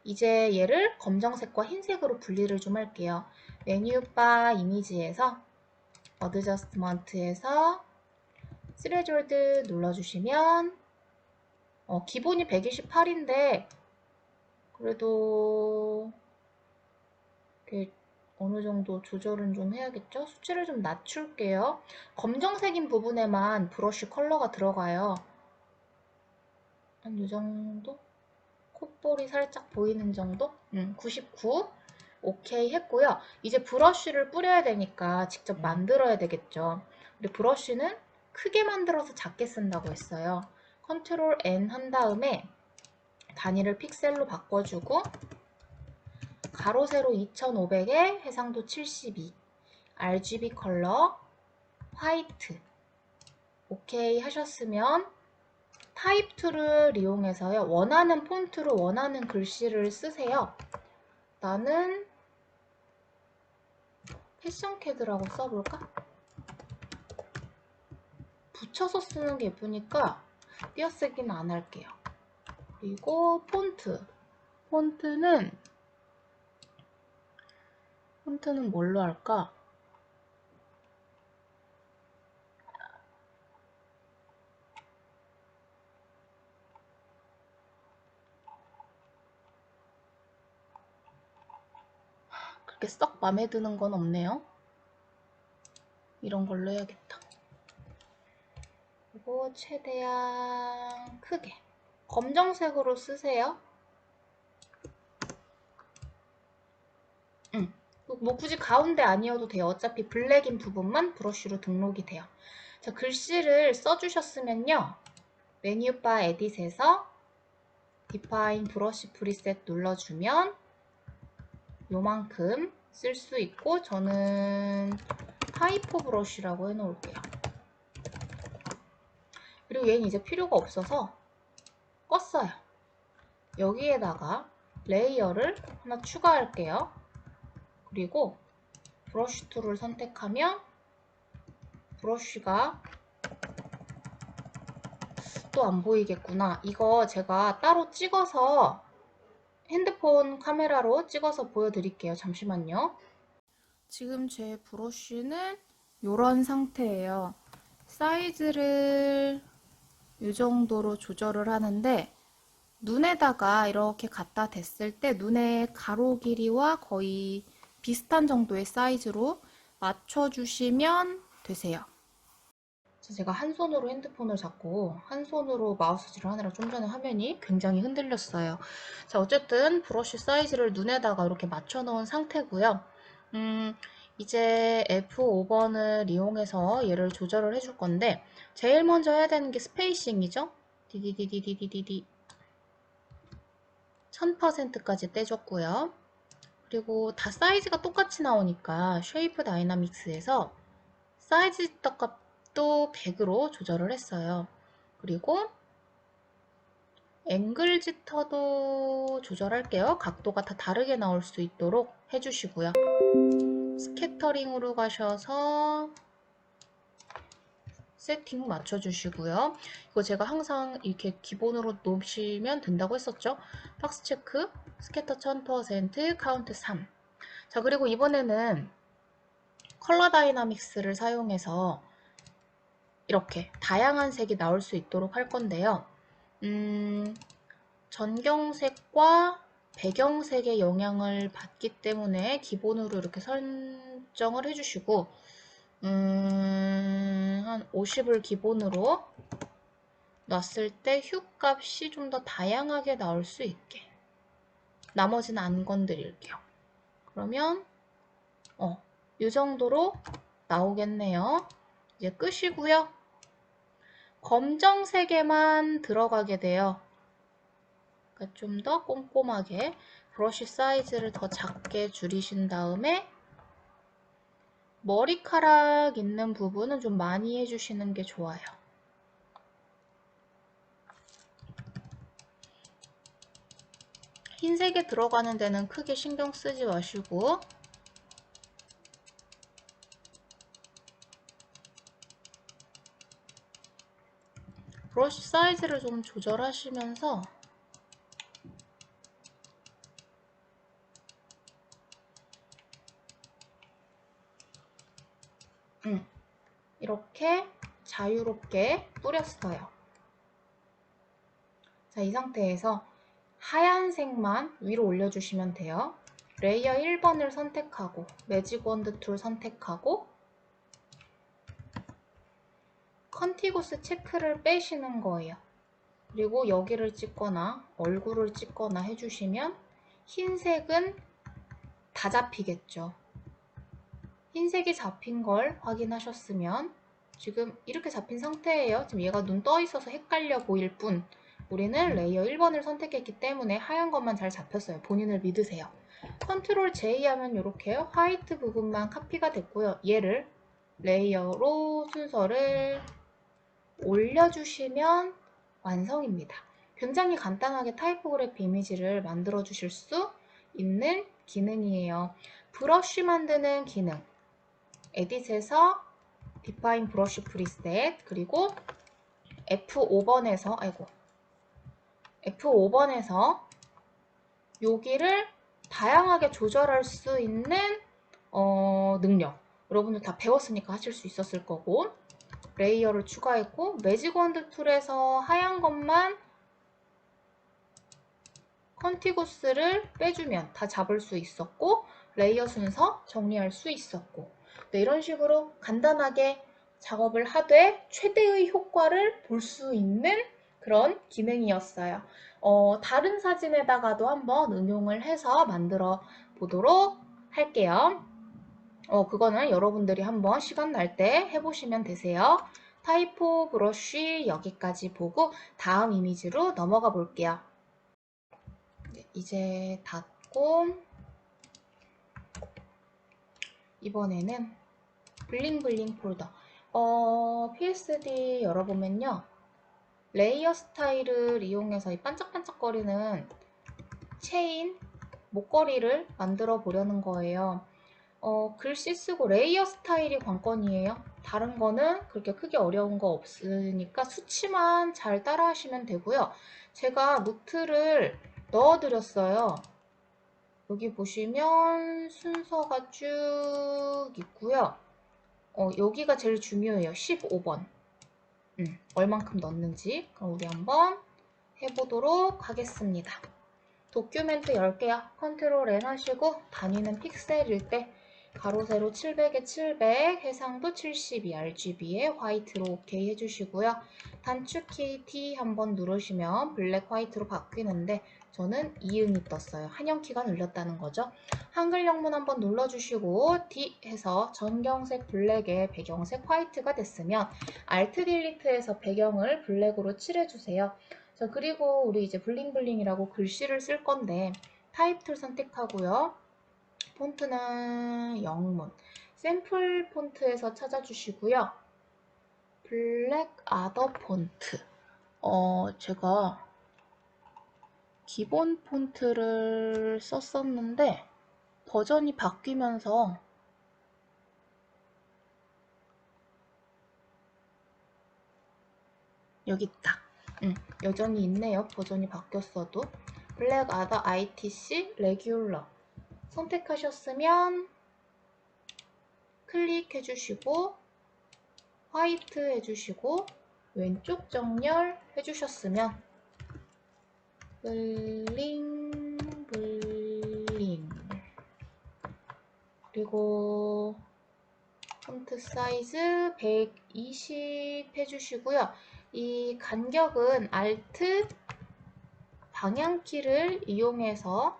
[SPEAKER 1] 이제 얘를 검정색과 흰색으로 분리를 좀 할게요. 메뉴바 이미지에서 어드저스트먼트에서 스레졸드 눌러주시면 기본이 128인데 그래도 어느 정도 조절은 좀 해야겠죠? 수치를 좀 낮출게요. 검정색인 부분에만 브러쉬 컬러가 들어가요. 한 이 정도? 콧볼이 살짝 보이는 정도? 99. 오케이 했고요. 이제 브러쉬를 뿌려야 되니까 직접 만들어야 되겠죠. 우리 브러쉬는 크게 만들어서 작게 쓴다고 했어요. 컨트롤 N 한 다음에 단위를 픽셀로 바꿔주고 가로 세로 2500에 해상도 72 RGB 컬러 화이트 오케이 하셨으면 타입 툴을 이용해서요. 원하는 폰트로 원하는 글씨를 쓰세요. 나는 패션캐드라고 써볼까? 붙여서 쓰는 게 예쁘니까 띄어쓰기는 안 할게요. 그리고 폰트는 뭘로 할까? 그렇게 썩 맘에 드는 건 없네요. 이런 걸로 해야겠다. 그리고 최대한 크게 검정색으로 쓰세요. 뭐 굳이 가운데 아니어도 돼요. 어차피 블랙인 부분만 브러쉬로 등록이 돼요. 자, 글씨를 써주셨으면요. 메뉴바 에딧에서 Define 브러쉬 프리셋 눌러주면 요만큼 쓸 수 있고 저는 하이퍼 브러쉬라고 해놓을게요. 그리고 얘는 이제 필요가 없어서 껐어요. 여기에다가 레이어를 하나 추가할게요. 그리고 브러쉬 툴을 선택하면 브러쉬가 또 안 보이겠구나. 이거 제가 따로 찍어서 핸드폰 카메라로 찍어서 보여드릴게요. 잠시만요. 지금 제 브러쉬는 이런 상태예요. 사이즈를 이 정도로 조절을 하는데 눈에다가 이렇게 갖다 댔을 때 눈의 가로 길이와 거의 비슷한 정도의 사이즈로 맞춰주시면 되세요. 제가 한 손으로 핸드폰을 잡고 한 손으로 마우스질을 하느라 좀 전에 화면이 굉장히 흔들렸어요. 자, 어쨌든 브러쉬 사이즈를 눈에다가 이렇게 맞춰 놓은 상태고요. 이제 F5번을 이용해서 얘를 조절을 해줄 건데 제일 먼저 해야 되는 게 스페이싱이죠. 디디디디디디디 1000%까지 사이즈 지터 값도 100으로 조절을 했어요. 그리고 앵글 지터도 조절할게요. 각도가 다 다르게 나올 수 있도록 해주시고요. 스캐터링으로 가셔서 세팅 맞춰주시고요. 이거 제가 항상 이렇게 기본으로 놓으시면 된다고 했었죠. 박스 체크, 스캐터 1000%, 카운트 3. 자, 그리고 이번에는 컬러 다이나믹스를 사용해서 이렇게 다양한 색이 나올 수 있도록 할 건데요. 전경색과 배경색의 영향을 받기 때문에 기본으로 이렇게 설정을 해주시고 한 50을 기본으로 놨을 때 휴 값이 좀 더 다양하게 나올 수 있게 나머지는 안 건드릴게요. 그러면 이 정도로 나오겠네요. 이제 끄시고요. 검정색에만 들어가게 돼요. 그러니까 좀 더 꼼꼼하게 브러쉬 사이즈를 더 작게 줄이신 다음에 머리카락 있는 부분은 좀 많이 해주시는 게 좋아요. 흰색에 들어가는 데는 크게 신경 쓰지 마시고 브러쉬 사이즈를 좀 조절하시면서 이렇게 자유롭게 뿌렸어요. 자, 이 상태에서 하얀색만 위로 올려주시면 돼요. 레이어 1번을 선택하고 매직 원드 툴 선택하고 컨티구스 체크를 빼시는 거예요. 그리고 여기를 찍거나 얼굴을 찍거나 해주시면 흰색은 다 잡히겠죠. 흰색이 잡힌 걸 확인하셨으면 지금 이렇게 잡힌 상태예요. 지금 얘가 눈 떠 있어서 헷갈려 보일 뿐 우리는 레이어 1번을 선택했기 때문에 하얀 것만 잘 잡혔어요. 본인을 믿으세요. 컨트롤 J 하면 이렇게 화이트 부분만 카피가 됐고요. 얘를 레이어로 순서를 올려주시면 완성입니다. 굉장히 간단하게 타이포그래피 이미지를 만들어 주실 수 있는 기능이에요. 브러쉬 만드는 기능, 에딧에서 디파인 브러쉬 프리셋, 그리고 F5번에서 여기를 다양하게 조절할 수 있는 능력. 여러분들 다 배웠으니까 하실 수 있었을 거고, 레이어를 추가했고, 매직 원드 툴에서 하얀 것만 컨티구스를 빼주면 다 잡을 수 있었고, 레이어 순서 정리할 수 있었고, 네, 이런 식으로 간단하게 작업을 하되 최대의 효과를 볼 수 있는 그런 기능이었어요. 다른 사진에다가도 한번 응용을 해서 만들어 보도록 할게요. 그거는 여러분들이 한번 시간 날 때 해보시면 되세요. 타이포 브러쉬 여기까지 보고 다음 이미지로 넘어가 볼게요. 네, 이제 닫고 이번에는 블링블링 폴더. PSD 열어보면요. 레이어 스타일을 이용해서 이 반짝반짝거리는 체인, 목걸이를 만들어 보려는 거예요. 글씨 쓰고 레이어 스타일이 관건이에요. 다른 거는 그렇게 크게 어려운 거 없으니까 수치만 잘 따라 하시면 되고요. 제가 노트를 넣어드렸어요. 여기 보시면 순서가 쭉 있고요. 여기가 제일 중요해요. 15번. 얼만큼 넣는지. 그럼 우리 한번 해보도록 하겠습니다. 도큐멘트 열게요. 컨트롤 N 하시고 단위는 픽셀일 때 가로 세로 700에 700, 해상도 72, RGB에 화이트로 OK 해주시고요. 단축키 T 한번 누르시면 블랙 화이트로 바뀌는데 저는 이응이 떴어요. 한영키가 눌렸다는 거죠. 한글 영문 한번 눌러주시고 D 해서 전경색 블랙에 배경색 화이트가 됐으면 Alt 딜리트해서 배경을 블랙으로 칠해주세요. 자, 그리고 우리 이제 블링블링이라고 글씨를 쓸 건데 타입 툴 선택하고요. 폰트는 영문. 샘플 폰트에서 찾아주시고요. 블랙 아더 폰트. 제가 기본 폰트를 썼었는데 버전이 바뀌면서 여기 있다. 여전히 있네요. 버전이 바뀌었어도. 블랙 아더 ITC 레귤러 선택하셨으면 클릭해 주시고 화이트 해주시고 왼쪽 정렬 해주셨으면 블링 블링 그리고 폰트 사이즈 120 해주시고요. 이 간격은 Alt 방향키를 이용해서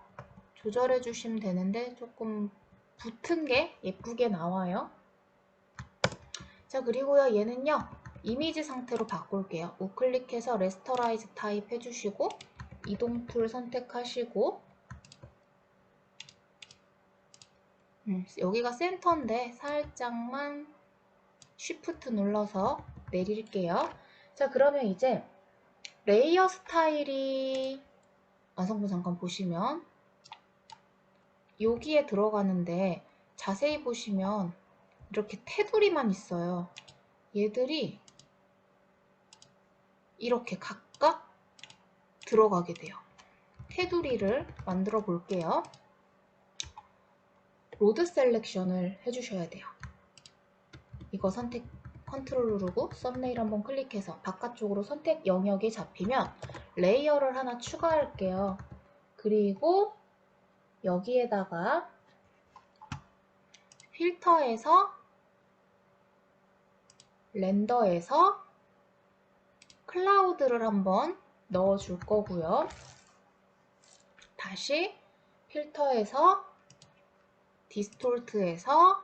[SPEAKER 1] 조절해 주시면 되는데 조금 붙은 게 예쁘게 나와요. 자, 그리고요, 얘는요, 이미지 상태로 바꿀게요. 우클릭해서 레스터라이즈 타입 해주시고, 이동 툴 선택하시고, 여기가 센터인데 살짝만 쉬프트 눌러서 내릴게요. 자, 그러면 이제 레이어 스타일이 완성본 잠깐 보시면 여기에 들어가는데 자세히 보시면 이렇게 테두리만 있어요. 얘들이 이렇게 각각 들어가게 돼요. 테두리를 만들어 볼게요. 로드 셀렉션을 해주셔야 돼요. 이거 선택 컨트롤 누르고 썸네일 한번 클릭해서 바깥쪽으로 선택 영역이 잡히면 레이어를 하나 추가할게요. 그리고 여기에다가 필터에서 렌더에서 클라우드를 한번 넣어줄 거고요. 다시 필터에서 디스톨트에서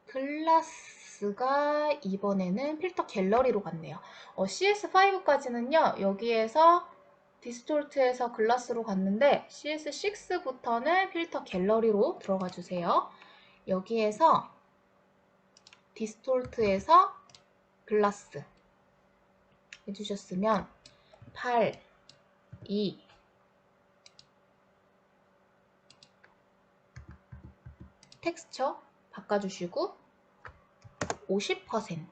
[SPEAKER 1] 글라스가 이번에는 필터 갤러리로 갔네요. CS5까지는요. 여기에서 디스톨트에서 글라스로 갔는데 CS6부터는 필터 갤러리로 들어가 주세요. 여기에서 디스톨트에서 글라스 해주셨으면 8, 2, 텍스처 바꿔주시고 50%.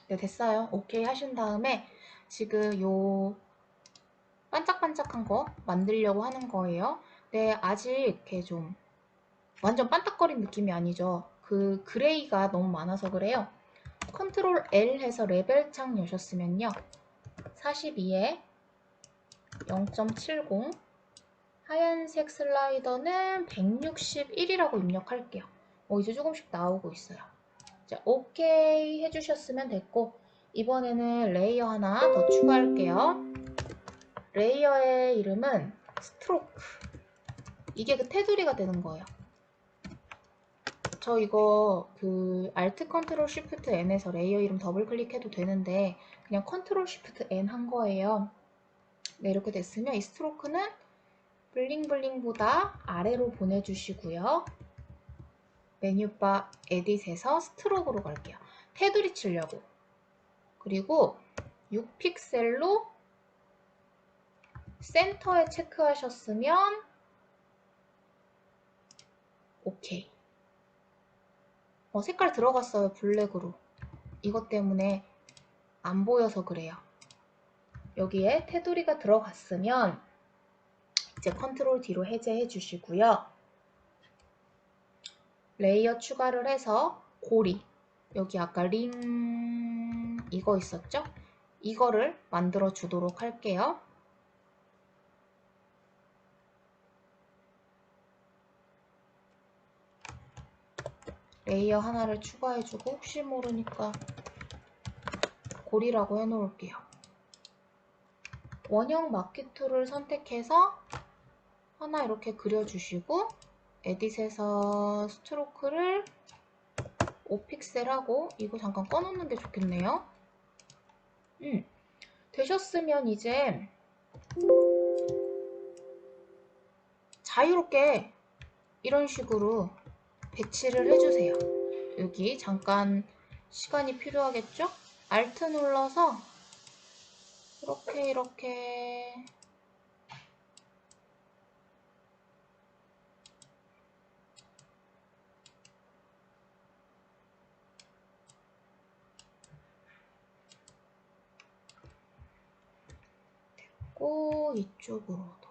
[SPEAKER 1] 네, 됐어요. 오케이 하신 다음에 지금 요 반짝반짝한 거 만들려고 하는 거예요. 네, 아직 이렇게 좀 완전 반짝거린 느낌이 아니죠. 그 그레이가 너무 많아서 그래요. 컨트롤 L 해서 레벨 창 여셨으면요. 42에 0.70 하얀색 슬라이더는 161이라고 입력할게요. 이제 조금씩 나오고 있어요. 자, 오케이 해주셨으면 됐고 이번에는 레이어 하나 더 추가할게요. 레이어의 이름은 스트로크. 이게 그 테두리가 되는 거예요. 저 이거 그 Alt Ctrl Shift N에서 레이어 이름 더블 클릭해도 되는데 그냥 Ctrl Shift N 한 거예요. 네, 이렇게 됐으면 이 스트로크는 블링블링보다 아래로 보내주시고요. 메뉴바 에딧에서 스트로크로 갈게요. 테두리 치려고. 그리고 6픽셀로 센터에 체크하셨으면 오케이. 색깔 들어갔어요. 블랙으로. 이것 때문에 안 보여서 그래요. 여기에 테두리가 들어갔으면 이제 컨트롤 D로 해제해 주시고요. 레이어 추가를 해서 고리. 여기 아까 링 이거 있었죠? 이거를 만들어 주도록 할게요. 레이어 하나를 추가해주고 혹시 모르니까 고리라고 해놓을게요. 원형 마키 툴을 선택해서 하나 이렇게 그려주시고 에딧에서 스트로크를 5픽셀 하고 이거 잠깐 꺼놓는 게 좋겠네요. 되셨으면 이제 자유롭게 이런 식으로 배치를 해주세요. 여기 잠깐 시간이 필요하겠죠? Alt 눌러서 이렇게 꼭 이쪽으로도.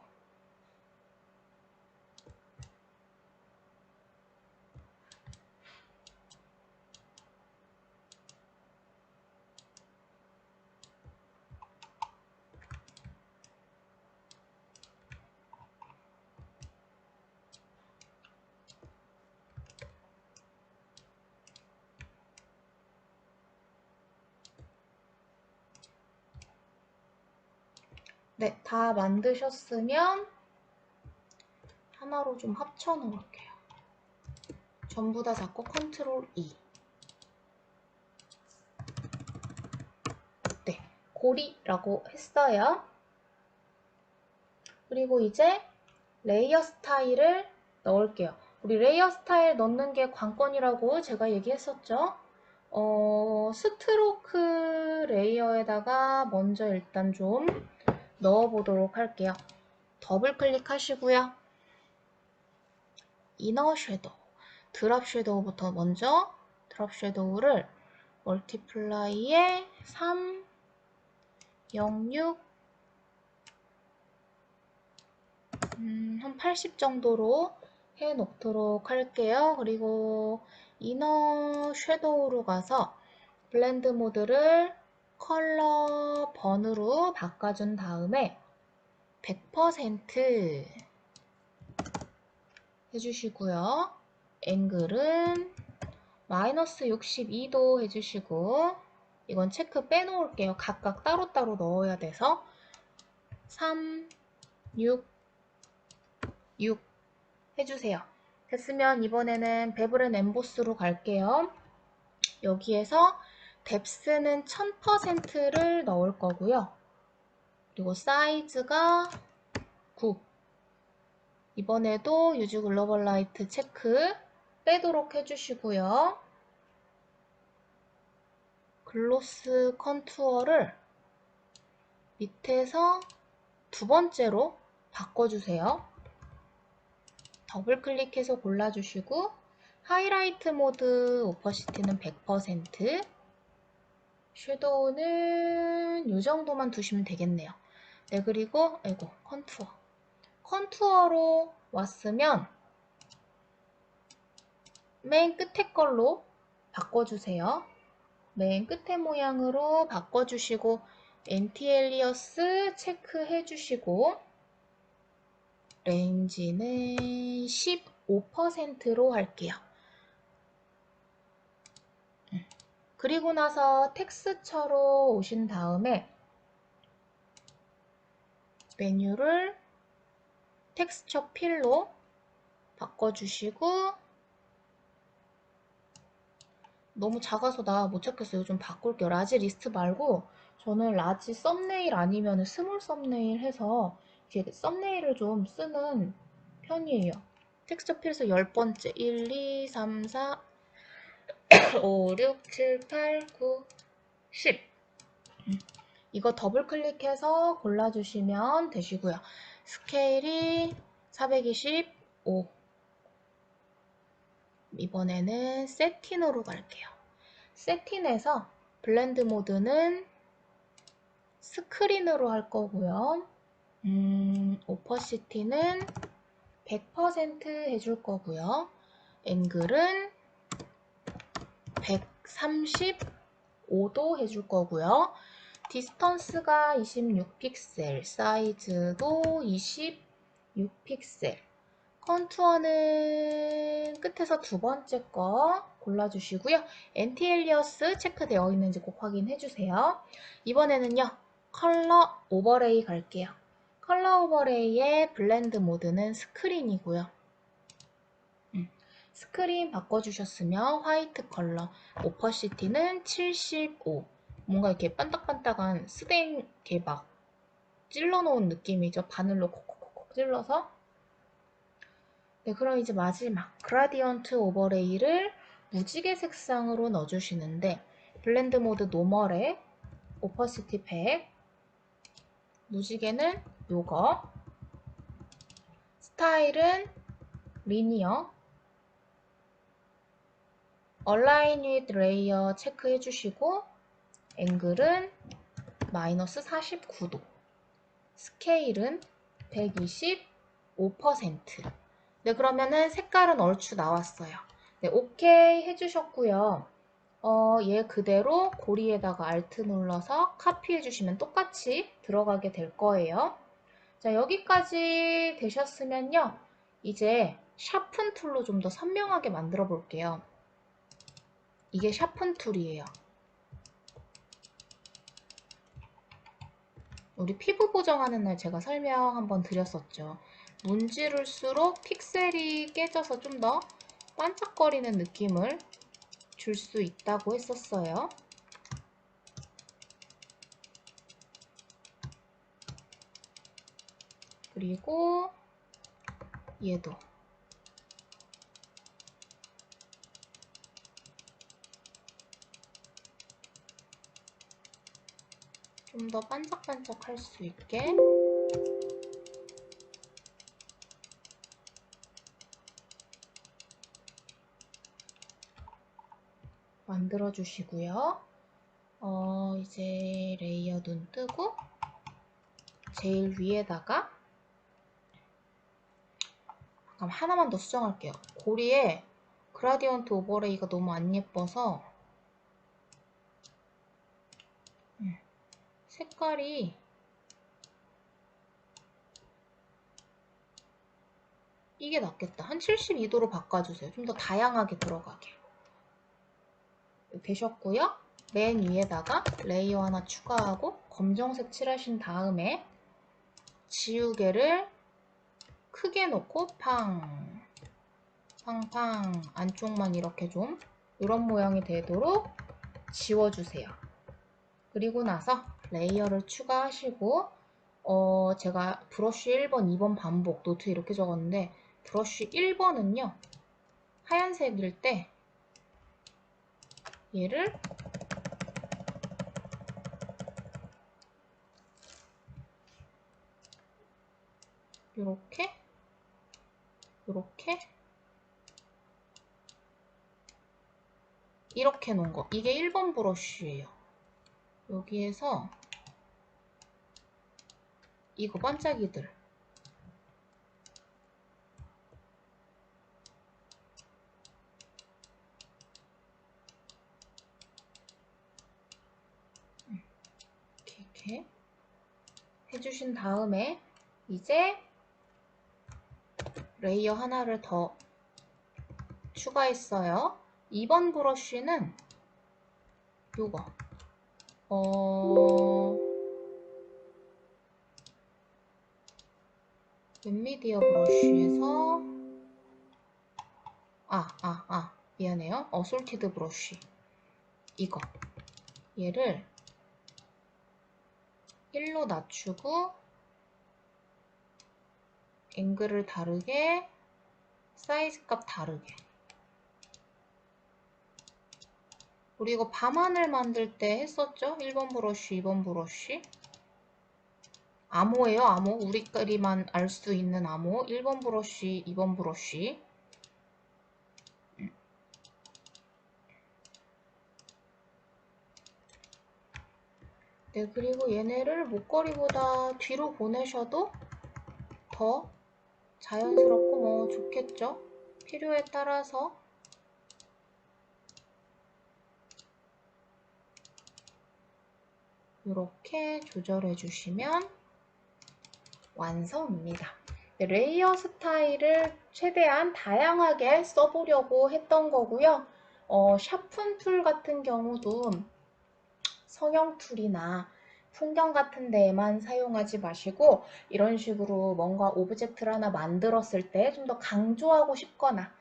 [SPEAKER 1] 네, 다 만드셨으면 하나로 좀 합쳐 놓을게요. 전부 다 잡고 컨트롤 E. 네, 고리라고 했어요. 그리고 이제 레이어 스타일을 넣을게요. 우리 레이어 스타일 넣는 게 관건이라고 제가 얘기했었죠. 스트로크 레이어에다가 먼저 일단 좀 넣어보도록 할게요. 더블 클릭하시고요. 이너 섀도우, 드랍 섀도우부터 먼저 드랍 섀도우를 멀티플라이에 3, 0, 6, 한 80 정도로 해 놓도록 할게요. 그리고 이너 섀도우로 가서 블렌드 모드를 컬러 번으로 바꿔준 다음에 100% 해주시고요. 앵글은 마이너스 62도 해주시고, 이건 체크 빼놓을게요. 각각 따로따로 넣어야 돼서 3, 6, 6 해주세요. 됐으면 이번에는 베블 앤 엠보스로 갈게요. 여기에서 뎁스는 1000%를 넣을 거고요. 그리고 사이즈가 9. 이번에도 유즈 글로벌 라이트 체크 빼도록 해주시고요. 글로스 컨투어를 밑에서 두 번째로 바꿔주세요. 더블 클릭해서 골라주시고 하이라이트 모드 오퍼시티는 100%, 섀도우는 이 정도만 두시면 되겠네요. 네, 그리고 컨투어로 왔으면 맨 끝에 걸로 바꿔주세요. 맨 끝에 모양으로 바꿔주시고 엔티엘리어스 체크해주시고 레인지는 15%로 할게요. 그리고 나서 텍스처로 오신 다음에 메뉴를 텍스처 필로 바꿔주시고, 너무 작아서 나 못 찾겠어요. 좀 바꿀게요. 라지 리스트 말고 저는 라지 썸네일 아니면 스몰 썸네일 해서 이렇게 썸네일을 좀 쓰는 편이에요. 텍스처 필에서 10번째 1, 2, 3, 4, 5, 6, 7, 8, 9, 10. 이거 더블 클릭해서 골라주시면 되시고요. 스케일이 425. 이번에는 세틴으로 갈게요. 세틴에서 블렌드 모드는 스크린으로 할 거고요. 오퍼시티는 100% 해줄 거고요. 앵글은 135도 해줄 거고요. 디스턴스가 26픽셀, 사이즈도 26픽셀. 컨투어는 끝에서 두 번째 거 골라주시고요. 엔티엘리어스 체크되어 있는지 꼭 확인해주세요. 이번에는요, 컬러 오버레이 갈게요. 컬러 오버레이의 블렌드 모드는 스크린이고요. 스크린 바꿔주셨으면 화이트 컬러, 오퍼시티는 75. 뭔가 이렇게 반딱반딱한 스댕 이렇게 막 찔러놓은 느낌이죠. 바늘로 콕콕콕 찔러서. 네, 그럼 이제 마지막 그라디언트 오버레이를 무지개 색상으로 넣어주시는데 블렌드 모드 노멀에 오퍼시티 100, 무지개는 요거, 스타일은 리니어, 얼라인 with 레이어 체크해 주시고 앵글은 마이너스 49도, 스케일은 125%. 네, 그러면은 색깔은 얼추 나왔어요. 네, 오케이 해주셨고요. 얘 그대로 고리에다가 Alt 눌러서 카피해 주시면 똑같이 들어가게 될 거예요. 자, 여기까지 되셨으면요. 이제 샤픈 툴로 좀 더 선명하게 만들어 볼게요. 이게 샤픈 툴이에요. 우리 피부 보정하는 날 제가 설명 한번 드렸었죠. 문지를수록 픽셀이 깨져서 좀 더 반짝거리는 느낌을 줄 수 있다고 했었어요. 그리고 얘도 좀 더 반짝반짝할 수 있게 만들어 주시고요. 이제 레이어 눈 뜨고 제일 위에다가 잠깐 하나만 더 수정할게요. 고리에 그라디언트 오버레이가 너무 안 예뻐서 색깔이 이게 낫겠다. 한 72도로 바꿔주세요. 좀 더 다양하게 들어가게. 되셨고요. 맨 위에다가 레이어 하나 추가하고 검정색 칠하신 다음에 지우개를 크게 놓고 팡팡 안쪽만 이렇게 좀 이런 모양이 되도록 지워주세요. 그리고 나서 레이어를 추가하시고 제가 브러쉬 1번, 2번 반복 노트에 이렇게 적었는데 브러쉬 1번은요 하얀색일 때 얘를 이렇게 이렇게 놓은 거 이게 1번 브러쉬예요. 여기에서 이거 반짝이들 이렇게 해주신 다음에 이제 레이어 하나를 더 추가했어요. 2번 브러쉬는 요거 웹미디어 브러쉬에서 미안해요. 어솔티드 브러쉬 이거 얘를 1로 낮추고 앵글을 다르게 사이즈 값 다르게 우리 이거 밤하늘 만들 때 했었죠? 1번 브러쉬 2번 브러쉬 암호예요 암호 우리끼리만 알 수 있는 암호 1번 브러쉬 2번 브러쉬 네, 그리고 얘네를 목걸이보다 뒤로 보내셔도 더 자연스럽고 뭐 좋겠죠? 필요에 따라서 이렇게 조절해 주시면 완성입니다. 네, 레이어 스타일을 최대한 다양하게 써보려고 했던 거고요. 샤픈 툴 같은 경우도 성형 툴이나 풍경 같은 데에만 사용하지 마시고 이런 식으로 뭔가 오브젝트를 하나 만들었을 때 좀 더 강조하고 싶거나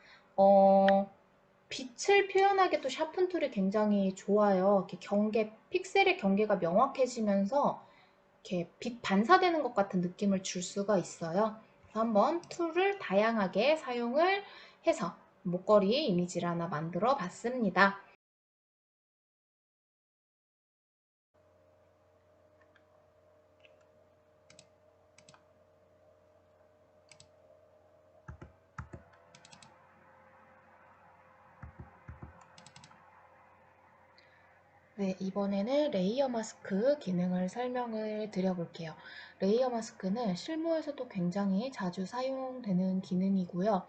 [SPEAKER 1] 빛을 표현하기도 샤픈 툴이 굉장히 좋아요. 이렇게 픽셀의 경계가 명확해지면서 이렇게 빛 반사되는 것 같은 느낌을 줄 수가 있어요. 한번 툴을 다양하게 사용을 해서 목걸이 이미지를 하나 만들어 봤습니다. 네, 이번에는 레이어 마스크 기능을 설명을 드려볼게요. 레이어 마스크는 실무에서도 굉장히 자주 사용되는 기능이고요.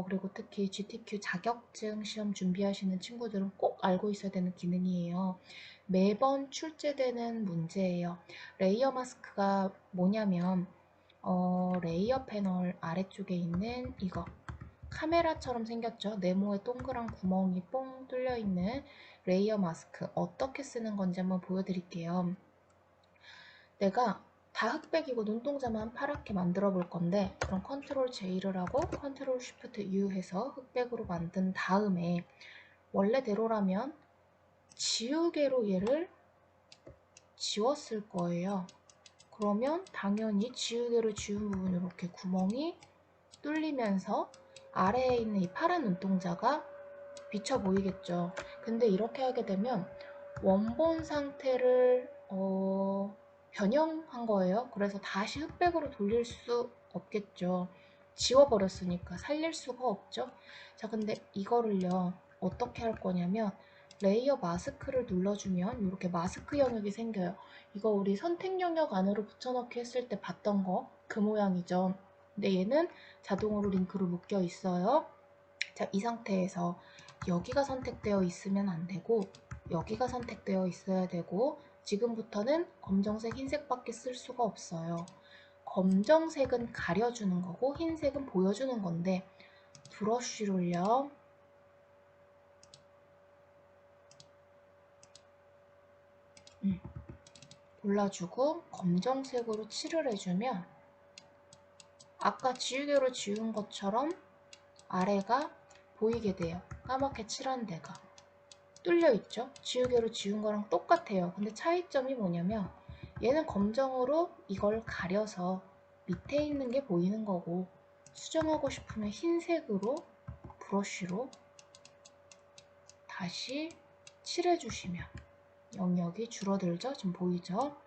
[SPEAKER 1] 그리고 특히 GTQ 자격증 시험 준비하시는 친구들은 꼭 알고 있어야 되는 기능이에요. 매번 출제되는 문제예요. 레이어 마스크가 뭐냐면 레이어 패널 아래쪽에 있는 이거 카메라처럼 생겼죠? 네모에 동그란 구멍이 뽕 뚫려 있는 레이어 마스크 어떻게 쓰는 건지 한번 보여드릴게요. 내가 다 흑백이고 눈동자만 파랗게 만들어 볼 건데 그럼 컨트롤 J를 하고 컨트롤 쉬프트 U 해서 흑백으로 만든 다음에 원래대로라면 지우개로 얘를 지웠을 거예요. 그러면 당연히 지우개로 지운 부분 이렇게 구멍이 뚫리면서 아래에 있는 이 파란 눈동자가 비쳐 보이겠죠. 근데 이렇게 하게 되면 원본 상태를 변형한 거예요. 그래서 다시 흑백으로 돌릴 수 없겠죠. 지워버렸으니까 살릴 수가 없죠. 자, 근데 이거를요 어떻게 할 거냐면 레이어 마스크를 눌러주면 이렇게 마스크 영역이 생겨요. 이거 우리 선택 영역 안으로 붙여넣기 했을 때 봤던 거 그 모양이죠. 근데 얘는 자동으로 링크로 묶여 있어요. 자, 이 상태에서 여기가 선택되어 있으면 안 되고 여기가 선택되어 있어야 되고 지금부터는 검정색, 흰색밖에 쓸 수가 없어요. 검정색은 가려주는 거고 흰색은 보여주는 건데 브러쉬를요. 골라주고 검정색으로 칠을 해주면 아까 지우개로 지운 것처럼 아래가 보이게 돼요. 까맣게 칠한 데가. 뚫려 있죠? 지우개로 지운 거랑 똑같아요. 근데 차이점이 뭐냐면 얘는 검정으로 이걸 가려서 밑에 있는 게 보이는 거고 수정하고 싶으면 흰색으로 브러쉬로 다시 칠해주시면 영역이 줄어들죠? 지금 보이죠?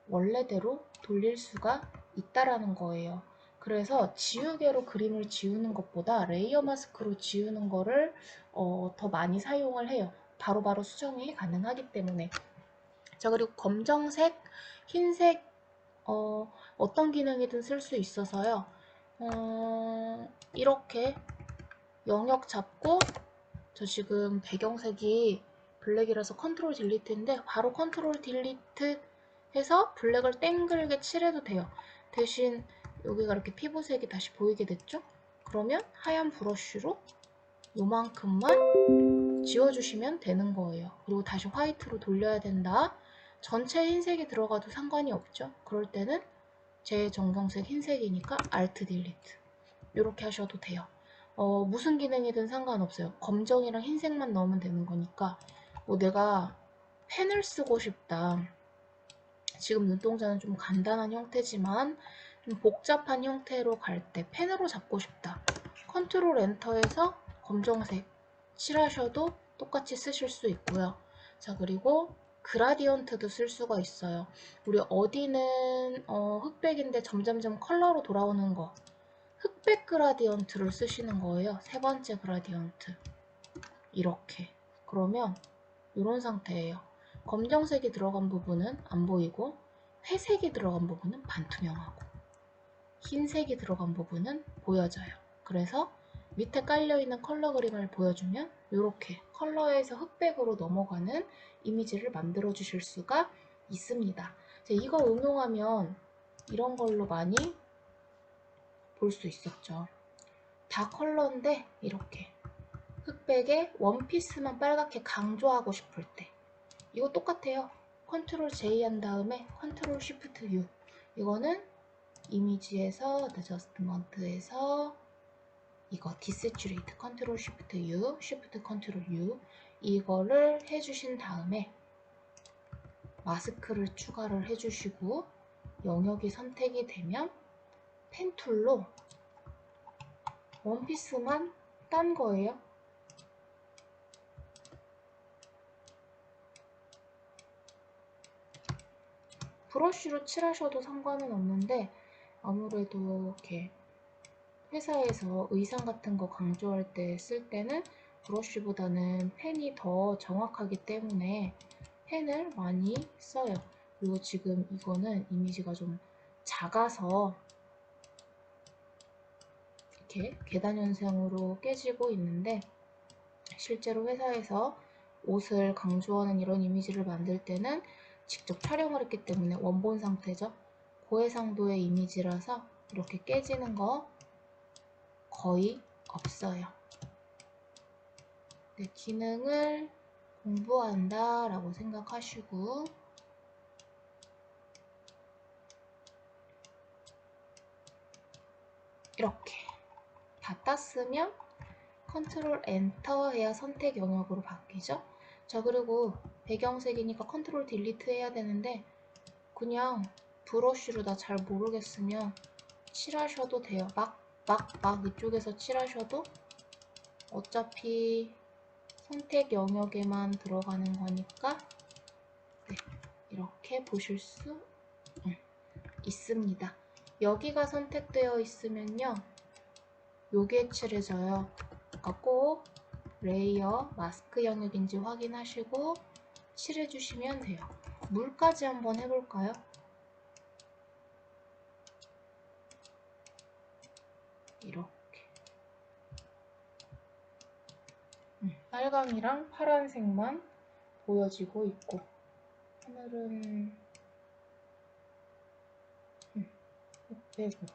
[SPEAKER 1] 원래대로 돌릴 수가 있다라는 거예요. 그래서 지우개로 그림을 지우는 것보다 레이어 마스크로 지우는 거를 더 많이 사용을 해요. 바로바로 수정이 가능하기 때문에. 자, 그리고 검정색, 흰색 어떤 기능이든 쓸 수 있어서요. 이렇게 영역 잡고 저 지금 배경색이 블랙이라서 컨트롤 딜리트인데 바로 컨트롤 딜리트 해서 블랙을 땡글게 칠해도 돼요. 대신 여기가 이렇게 피부색이 다시 보이게 됐죠? 그러면 하얀 브러쉬로 요만큼만 지워주시면 되는 거예요. 그리고 다시 화이트로 돌려야 된다. 전체 흰색이 들어가도 상관이 없죠. 그럴 때는 제 정정색 흰색이니까 Alt 딜리트 이렇게 하셔도 돼요. 무슨 기능이든 상관없어요. 검정이랑 흰색만 넣으면 되는 거니까 뭐 내가 펜을 쓰고 싶다. 지금 눈동자는 좀 간단한 형태지만 좀 복잡한 형태로 갈 때 펜으로 잡고 싶다. 컨트롤 엔터에서 검정색 칠하셔도 똑같이 쓰실 수 있고요. 자, 그리고 그라디언트도 쓸 수가 있어요. 우리 어디는 흑백인데 점점점 컬러로 돌아오는 거 흑백 그라디언트를 쓰시는 거예요. 세 번째 그라디언트 이렇게 그러면 이런 상태예요. 검정색이 들어간 부분은 안 보이고 회색이 들어간 부분은 반투명하고 흰색이 들어간 부분은 보여져요. 그래서 밑에 깔려있는 컬러 그림을 보여주면 이렇게 컬러에서 흑백으로 넘어가는 이미지를 만들어 주실 수가 있습니다. 이거 응용하면 이런 걸로 많이 볼 수 있었죠. 다 컬러인데 이렇게 흑백에 원피스만 빨갛게 강조하고 싶을 때 이거 똑같아요. 컨트롤 J 한 다음에 컨트롤 쉬프트 U 이거는 이미지에서 어드저스트먼트에서 이거 디세츄레이트 컨트롤 쉬프트 U 쉬프트 컨트롤 U 이거를 해주신 다음에 마스크를 추가를 해주시고 영역이 선택이 되면 펜툴로 원피스만 딴 거예요. 브러쉬로 칠하셔도 상관은 없는데 아무래도 이렇게 회사에서 의상 같은 거 강조할 때 쓸 때는 브러쉬보다는 펜이 더 정확하기 때문에 펜을 많이 써요. 그리고 지금 이거는 이미지가 좀 작아서 이렇게 계단 현상으로 깨지고 있는데 실제로 회사에서 옷을 강조하는 이런 이미지를 만들 때는 직접 촬영을 했기 때문에 원본 상태죠. 고해상도의 이미지라서 이렇게 깨지는 거 거의 없어요. 네, 기능을 공부한다 라고 생각하시고 이렇게 다 땄으면 컨트롤 엔터 해야 선택 영역으로 바뀌죠. 자, 그리고 배경색이니까 컨트롤 딜리트 해야 되는데 그냥 브러쉬로 나 잘 모르겠으면 칠하셔도 돼요. 막 이쪽에서 칠하셔도 어차피 선택 영역에만 들어가는 거니까 네, 이렇게 보실 수 있습니다. 여기가 선택되어 있으면요. 요게 칠해져요. 그러니까 꼭 레이어 마스크 영역인지 확인하시고 칠해주시면 돼요. 물까지 한번 해볼까요? 이렇게 빨강이랑 파란색만 보여지고 있고 하늘은 빼고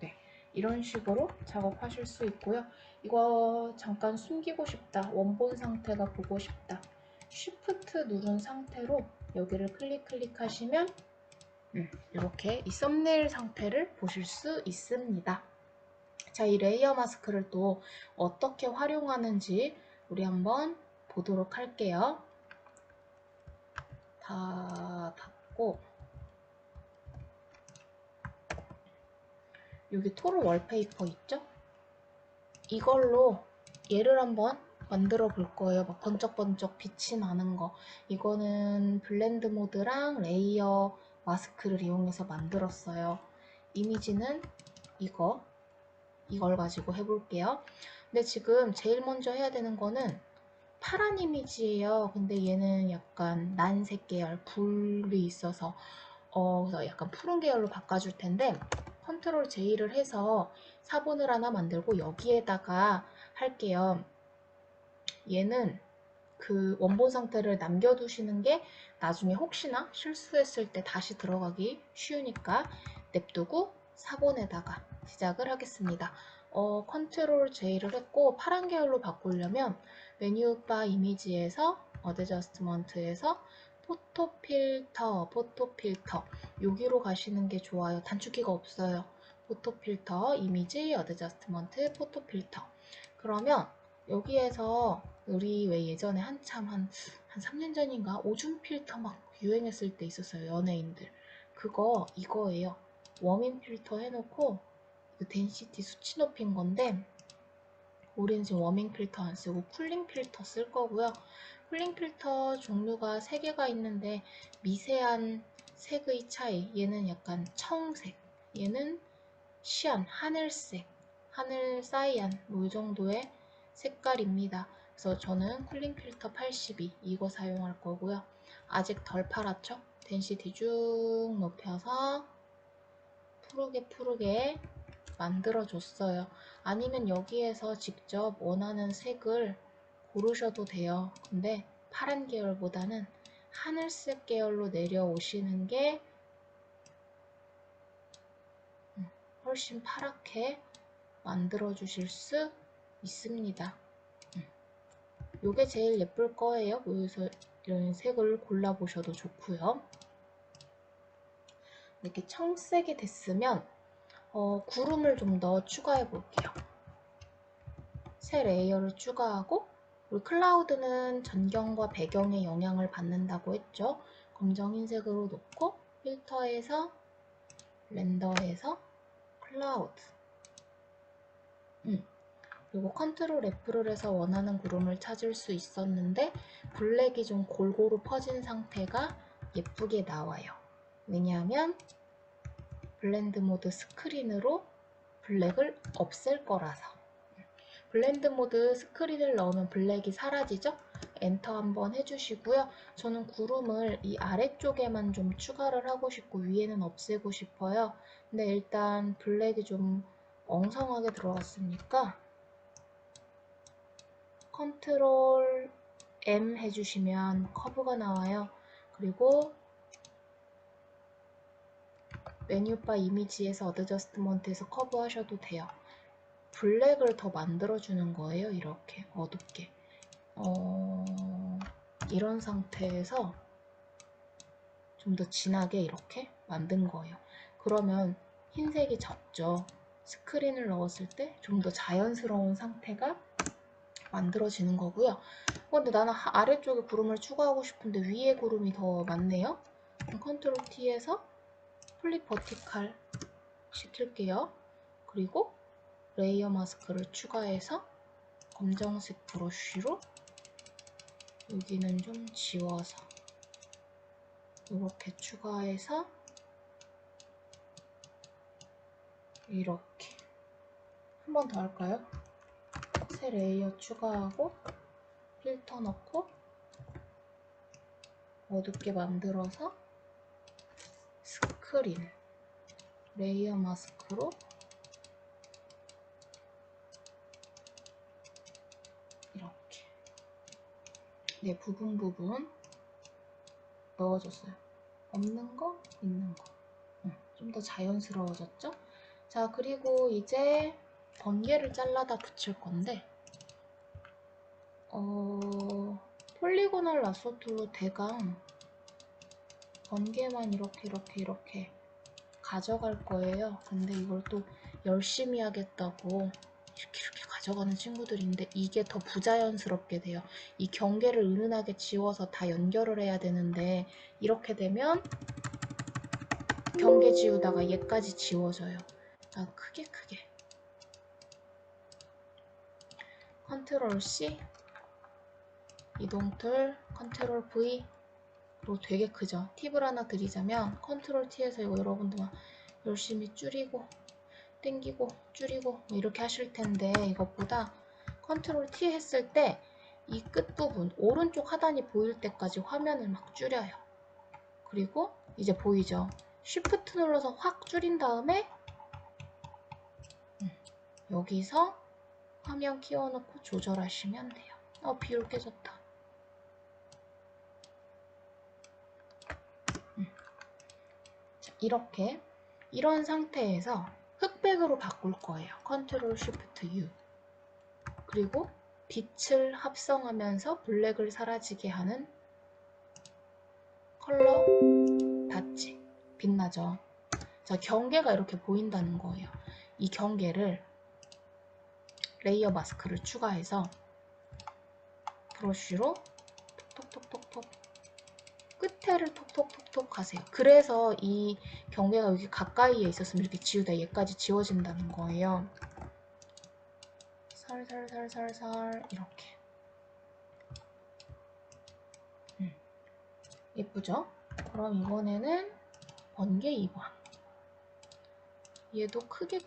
[SPEAKER 1] 네, 이런 식으로 작업하실 수 있고요. 이거 잠깐 숨기고 싶다, 원본 상태가 보고 싶다, 쉬프트 누른 상태로 여기를 클릭하시면 이렇게 이 썸네일 상태를 보실 수 있습니다. 자, 이 레이어 마스크를 또 어떻게 활용하는지 우리 한번 보도록 할게요. 다 닫고 여기 토르 월페이퍼 있죠? 이걸로 얘를 한번 만들어 볼 거예요. 막 번쩍번쩍 빛이 나는 거. 이거는 블렌드 모드랑 레이어 마스크를 이용해서 만들었어요. 이미지는 이걸 가지고 해볼게요. 근데 지금 제일 먼저 해야 되는 거는 파란 이미지예요. 근데 얘는 약간 난색 계열, 불이 있어서 그래서 약간 푸른 계열로 바꿔줄 텐데 컨트롤 J를 해서 사본을 하나 만들고 여기에다가 할게요. 얘는 그 원본 상태를 남겨두시는 게 나중에 혹시나 실수했을 때 다시 들어가기 쉬우니까 냅두고 사본에다가 시작을 하겠습니다. 컨트롤 J를 했고 파란 계열로 바꾸려면 메뉴바 이미지에서 어드저스트먼트에서 포토 필터 여기로 가시는 게 좋아요. 단축키가 없어요. 포토 필터, 이미지, 어드저스트먼트, 포토 필터. 그러면 여기에서 우리 왜 예전에 한참 한 3년 전인가 오줌 필터 막 유행했을 때 있었어요. 연예인들. 그거 이거예요. 워밍 필터 해놓고 덴시티 수치 높인 건데 우리는 지금 워밍 필터 안 쓰고 쿨링 필터 쓸 거고요. 쿨링 필터 종류가 3개가 있는데 미세한 색의 차이. 얘는 약간 청색, 얘는 시안, 하늘색, 하늘 사이안 뭐 이 정도의 색깔입니다. 그래서 저는 쿨링 필터 82 이거 사용할 거고요. 아직 덜 팔았죠? 덴시티 쭉 높여서 푸르게 만들어줬어요. 아니면 여기에서 직접 원하는 색을 고르셔도 돼요. 근데 파란 계열보다는 하늘색 계열로 내려오시는 게 훨씬 파랗게 만들어 주실 수 있습니다. 요게 제일 예쁠 거예요. 여기서 이런 색을 골라보셔도 좋고요. 이렇게 청색이 됐으면 구름을 좀 더 추가해 볼게요. 새 레이어를 추가하고 우리 클라우드는 전경과 배경의 영향을 받는다고 했죠. 검정 흰색으로 놓고 필터에서 렌더에서 클라우드. 그리고 컨트롤 F를 해서 원하는 구름을 찾을 수 있었는데 블랙이 좀 골고루 퍼진 상태가 예쁘게 나와요. 왜냐하면 블렌드 모드 스크린으로 블랙을 없앨 거라서. 블렌드 모드 스크린을 넣으면 블랙이 사라지죠? 엔터 한번 해주시고요. 저는 구름을 이 아래쪽에만 좀 추가를 하고 싶고 위에는 없애고 싶어요. 근데 일단 블랙이 좀 엉성하게 들어갔으니까 컨트롤 M 해주시면 커브가 나와요. 그리고 메뉴바 이미지에서 어드저스트먼트에서 커브 하셔도 돼요. 블랙을 더 만들어주는 거예요. 이렇게 어둡게. 이런 상태에서 좀 더 진하게 이렇게 만든 거예요. 그러면 흰색이 적죠. 스크린을 넣었을 때 좀 더 자연스러운 상태가 만들어지는 거고요. 근데 나는 아래쪽에 구름을 추가하고 싶은데 위에 구름이 더 많네요. 컨트롤 T에서 플립 버티칼 시킬게요. 그리고 레이어 마스크를 추가해서 검정색 브러쉬로 여기는 좀 지워서 이렇게 추가해서 이렇게 한 번 더 할까요? 새 레이어 추가하고 필터 넣고 어둡게 만들어서 스크린 레이어 마스크로 이렇게 네, 부분 넣어줬어요. 없는 거, 있는 거. 좀 더 자연스러워졌죠? 자, 그리고 이제 번개를 잘라다 붙일 건데 폴리고널 라sso 툴로 대강 번개만 이렇게 가져갈 거예요. 근데 이걸 또 열심히 하겠다고 이렇게 가져가는 친구들인데 이게 더 부자연스럽게 돼요. 이 경계를 은은하게 지워서 다 연결을 해야 되는데 이렇게 되면 경계 지우다가 얘까지 지워져요. 아, 크게 컨트롤 C 이동툴 컨트롤 V 그리고 되게 크죠. 팁을 하나 드리자면 컨트롤 T에서 이거 여러분들 막 열심히 줄이고 땡기고 줄이고 뭐 이렇게 하실 텐데 이것보다 컨트롤 T 했을 때 이 끝부분 오른쪽 하단이 보일 때까지 화면을 막 줄여요. 그리고 이제 보이죠? 쉬프트 눌러서 확 줄인 다음에 여기서 화면 키워놓고 조절하시면 돼요. 비율 깨졌다. 자, 이렇게 이런 상태에서 흑백으로 바꿀 거예요. 컨트롤 쉬프트 U 그리고 빛을 합성하면서 블랙을 사라지게 하는 컬러 닷지 빛나죠? 자, 경계가 이렇게 보인다는 거예요. 이 경계를 레이어 마스크를 추가해서 브러쉬로 톡톡톡톡톡 끝에를 톡톡톡톡 하세요. 그래서 이 경계가 여기 가까이에 있었으면 이렇게 지우다 얘까지 지워진다는 거예요. 살살살살살 이렇게 예쁘죠? 그럼 이번에는 번개 2번 얘도 크게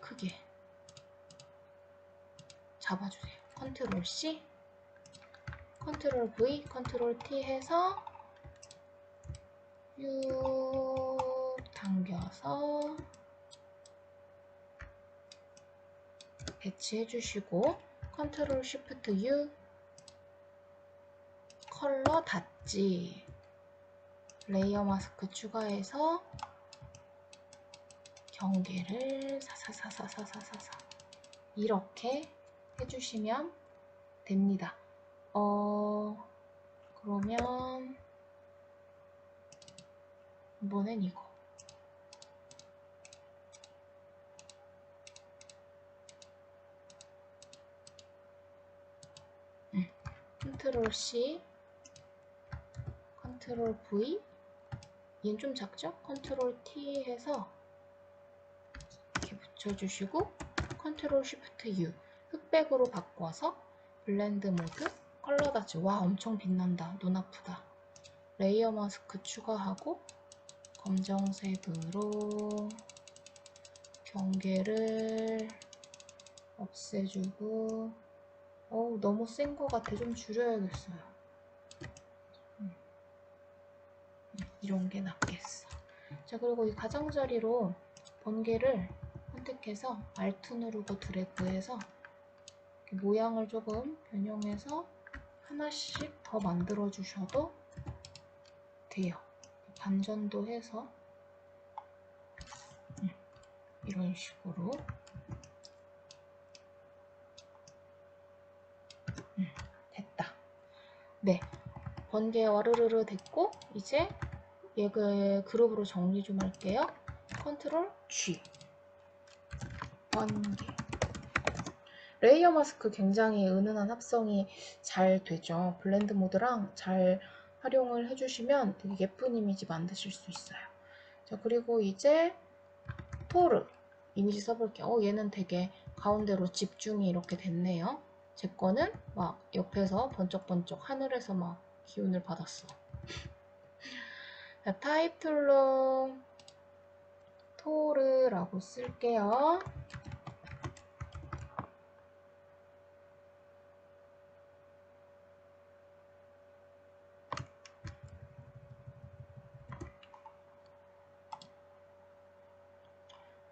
[SPEAKER 1] 잡아주세요. 컨트롤 C 컨트롤 V 컨트롤 T 해서 쭉 당겨서 배치해 주시고 컨트롤 쉬프트 U 컬러 닫지 레이어 마스크 추가해서 경계를 사사사사사사사 이렇게 해주시면 됩니다. 그러면 이번엔 이거 컨트롤 C 컨트롤 V 얘는 좀 작죠? 컨트롤 T 해서 이렇게 붙여주시고 컨트롤 쉬프트 U 흑백으로 바꿔서 블렌드 모드 컬러 다치. 와, 엄청 빛난다. 눈 아프다. 레이어 마스크 추가하고 검정색으로 경계를 없애주고. 어우, 너무 센 것 같아. 좀 줄여야겠어요. 이런 게 낫겠어. 자, 그리고 이 가장자리로 번개를 선택해서 Alt 누르고 드래그해서 모양을 조금 변형해서 하나씩 더 만들어 주셔도 돼요. 반전도 해서 이런 식으로 됐다. 네, 번개 와르르르 됐고 이제 얘 그룹으로 정리 좀 할게요. 컨트롤 G 번개. 레이어 마스크 굉장히 은은한 합성이 잘 되죠. 블렌드 모드랑 잘 활용을 해주시면 되게 예쁜 이미지 만드실 수 있어요. 자, 그리고 이제 토르 이미지 써볼게요. 얘는 되게 가운데로 집중이 이렇게 됐네요. 제 거는 막 옆에서 번쩍번쩍 하늘에서 막 기운을 받았어. 자, 타입툴로 토르라고 쓸게요.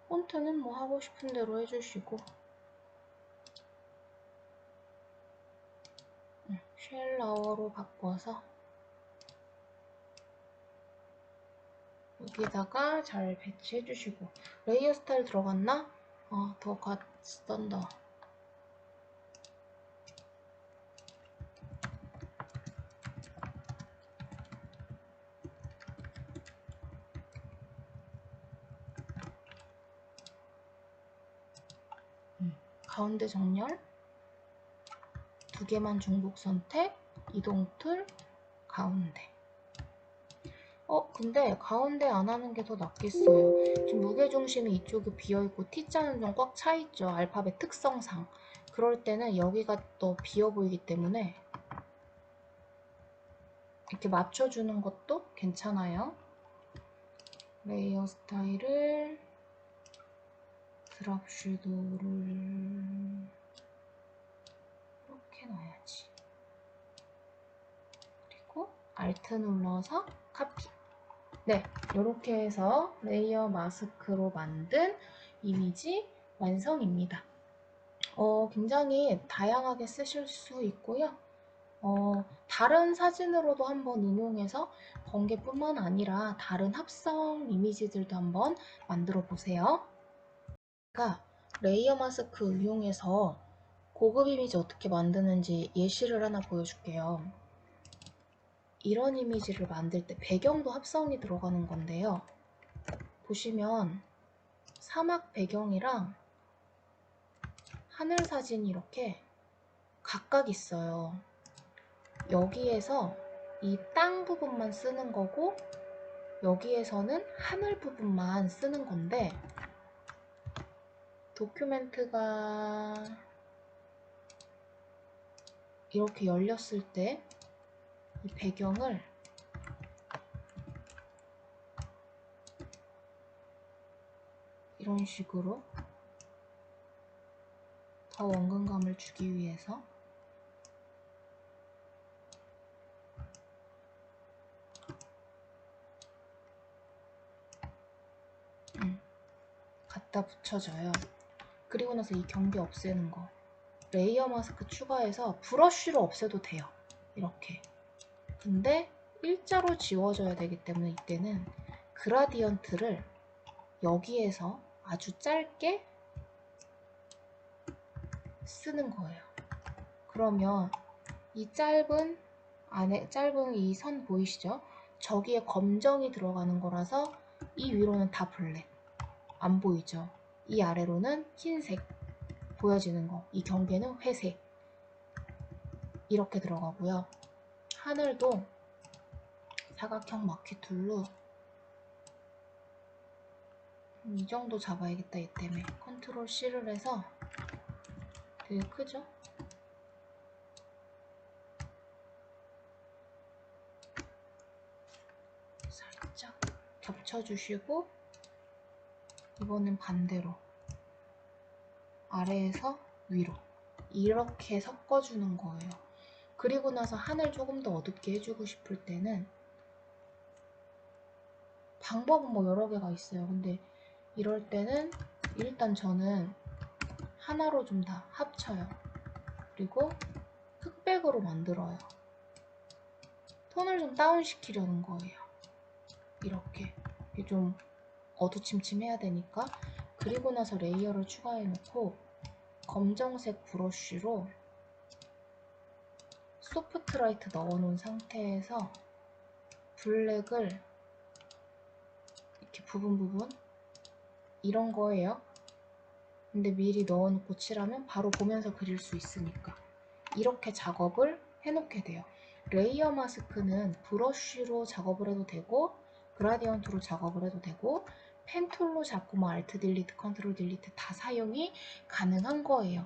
[SPEAKER 1] 폰트는 뭐 하고 싶은 대로 해주시고 쉘라워로 바꿔서 여기다가 잘 배치해 주시고. 레이어 스타일 들어갔나? 더 갓스턴더. 가운데 정렬 두 개만 중복 선택, 이동 툴, 가운데. 근데 가운데 안 하는 게 더 낫겠어요. 지금 무게중심이 이쪽이 비어있고 T자는 좀 꽉 차있죠. 알파벳 특성상. 그럴 때는 여기가 더 비어 보이기 때문에 이렇게 맞춰주는 것도 괜찮아요. 레이어 스타일을 드랍 섀도우를 이렇게 놔야지. 그리고 Alt 눌러서 카피. 네, 이렇게 해서 레이어 마스크로 만든 이미지 완성입니다. 굉장히 다양하게 쓰실 수 있고요. 다른 사진으로도 한번 응용해서 번개뿐만 아니라 다른 합성 이미지들도 한번 만들어 보세요. 제가 레이어 마스크 이용해서 고급 이미지 어떻게 만드는지 예시를 하나 보여줄게요. 이런 이미지를 만들 때 배경도 합성이 들어가는 건데요. 보시면 사막 배경이랑 하늘 사진이 이렇게 각각 있어요. 여기에서 이 땅 부분만 쓰는 거고 여기에서는 하늘 부분만 쓰는 건데 도큐멘트가 이렇게 열렸을 때 이 배경을 이런 식으로 더 원근감을 주기 위해서 갖다 붙여줘요. 그리고 나서 이 경계 없애는 거 레이어 마스크 추가해서 브러쉬로 없애도 돼요. 이렇게. 근데 일자로 지워져야 되기 때문에 이때는 그라디언트를 여기에서 아주 짧게 쓰는 거예요. 그러면 이 짧은 이 선 보이시죠? 저기에 검정이 들어가는 거라서 이 위로는 다 블랙. 안 보이죠? 이 아래로는 흰색 보여지는 거. 이 경계는 회색. 이렇게 들어가고요. 하늘도 사각형 마키 툴로 이 정도 잡아야겠다. 얘 때문에 컨트롤 C를 해서 되게 크죠? 살짝 겹쳐주시고 이번엔 반대로 아래에서 위로 이렇게 섞어주는 거예요. 그리고 나서 하늘 조금 더 어둡게 해주고 싶을 때는 방법은 뭐 여러 개가 있어요. 근데 이럴 때는 일단 저는 하나로 좀 다 합쳐요. 그리고 흑백으로 만들어요. 톤을 좀 다운시키려는 거예요. 이렇게 좀 어두침침해야 되니까. 그리고 나서 레이어를 추가해 놓고 검정색 브러쉬로 소프트 라이트 넣어 놓은 상태에서 블랙을 이렇게 부분 이런 거예요. 근데 미리 넣어 놓고 칠하면 바로 보면서 그릴 수 있으니까 이렇게 작업을 해 놓게 돼요. 레이어 마스크는 브러쉬로 작업을 해도 되고 그라디언트로 작업을 해도 되고 펜툴로 잡고 뭐 알트 딜리트, 컨트롤 딜리트 다 사용이 가능한 거예요.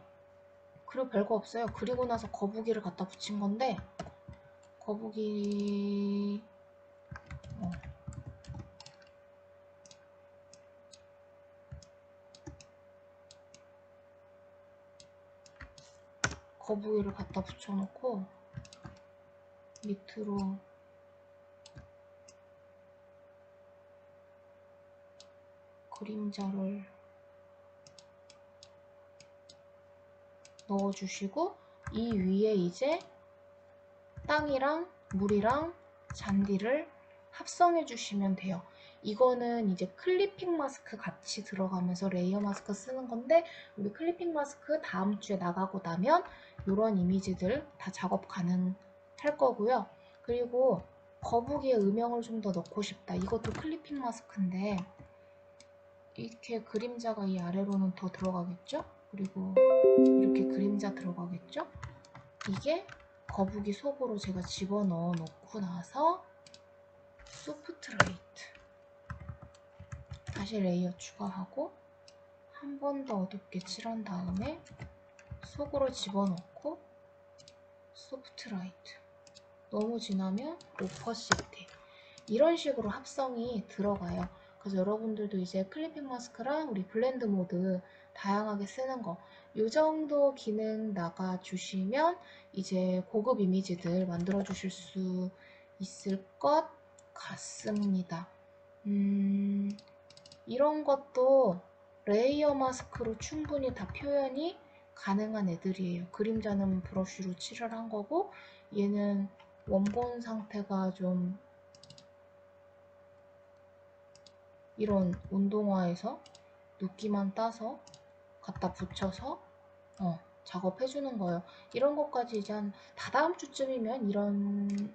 [SPEAKER 1] 그리고 별거 없어요. 그리고 나서 거북이를 갖다 붙인 건데 거북이를 갖다 붙여놓고 밑으로 그림자를 넣어주시고 이 위에 이제 땅이랑 물이랑 잔디를 합성해 주시면 돼요. 이거는 이제 클리핑 마스크 같이 들어가면서 레이어 마스크 쓰는 건데 우리 클리핑 마스크 다음 주에 나가고 나면 이런 이미지들 다 작업 가능할 거고요. 그리고 거북이의 음영을 좀 더 넣고 싶다. 이것도 클리핑 마스크인데 이렇게 그림자가 이 아래로는 더 들어가겠죠? 그리고 이렇게 그림자 들어가겠죠? 이게 거북이 속으로 제가 집어넣어 놓고 나서 소프트 라이트 다시 레이어 추가하고 한 번 더 어둡게 칠한 다음에 속으로 집어넣고 소프트 라이트 너무 진하면 오퍼시티 이런 식으로 합성이 들어가요. 그래서 여러분들도 이제 클리핑 마스크랑 우리 블렌드 모드 다양하게 쓰는 거 이 정도 기능 나가주시면 이제 고급 이미지들 만들어 주실 수 있을 것 같습니다. 이런 것도 레이어 마스크로 충분히 다 표현이 가능한 애들이에요. 그림자는 브러쉬로 칠을 한 거고 얘는 원본 상태가 좀 이런 운동화에서 눕기만 따서 갖다 붙여서 작업해주는 거예요. 이런 것까지 이제 한 다다음 주쯤이면 이런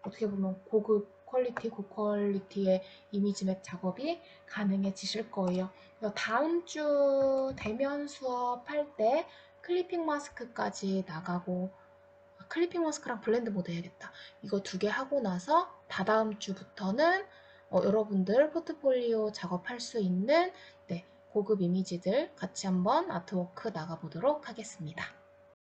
[SPEAKER 1] 어떻게 보면 고급 퀄리티, 고퀄리티의 이미지맵 작업이 가능해지실 거예요. 그래서 다음 주 대면 수업할 때 클리핑 마스크까지 나가고 클리핑 마스크랑 블렌드 모드 해야겠다. 이거 두 개 하고 나서 다다음 주부터는 여러분들 포트폴리오 작업할 수 있는 고급 이미지들 같이 한번 아트워크 나가보도록 하겠습니다.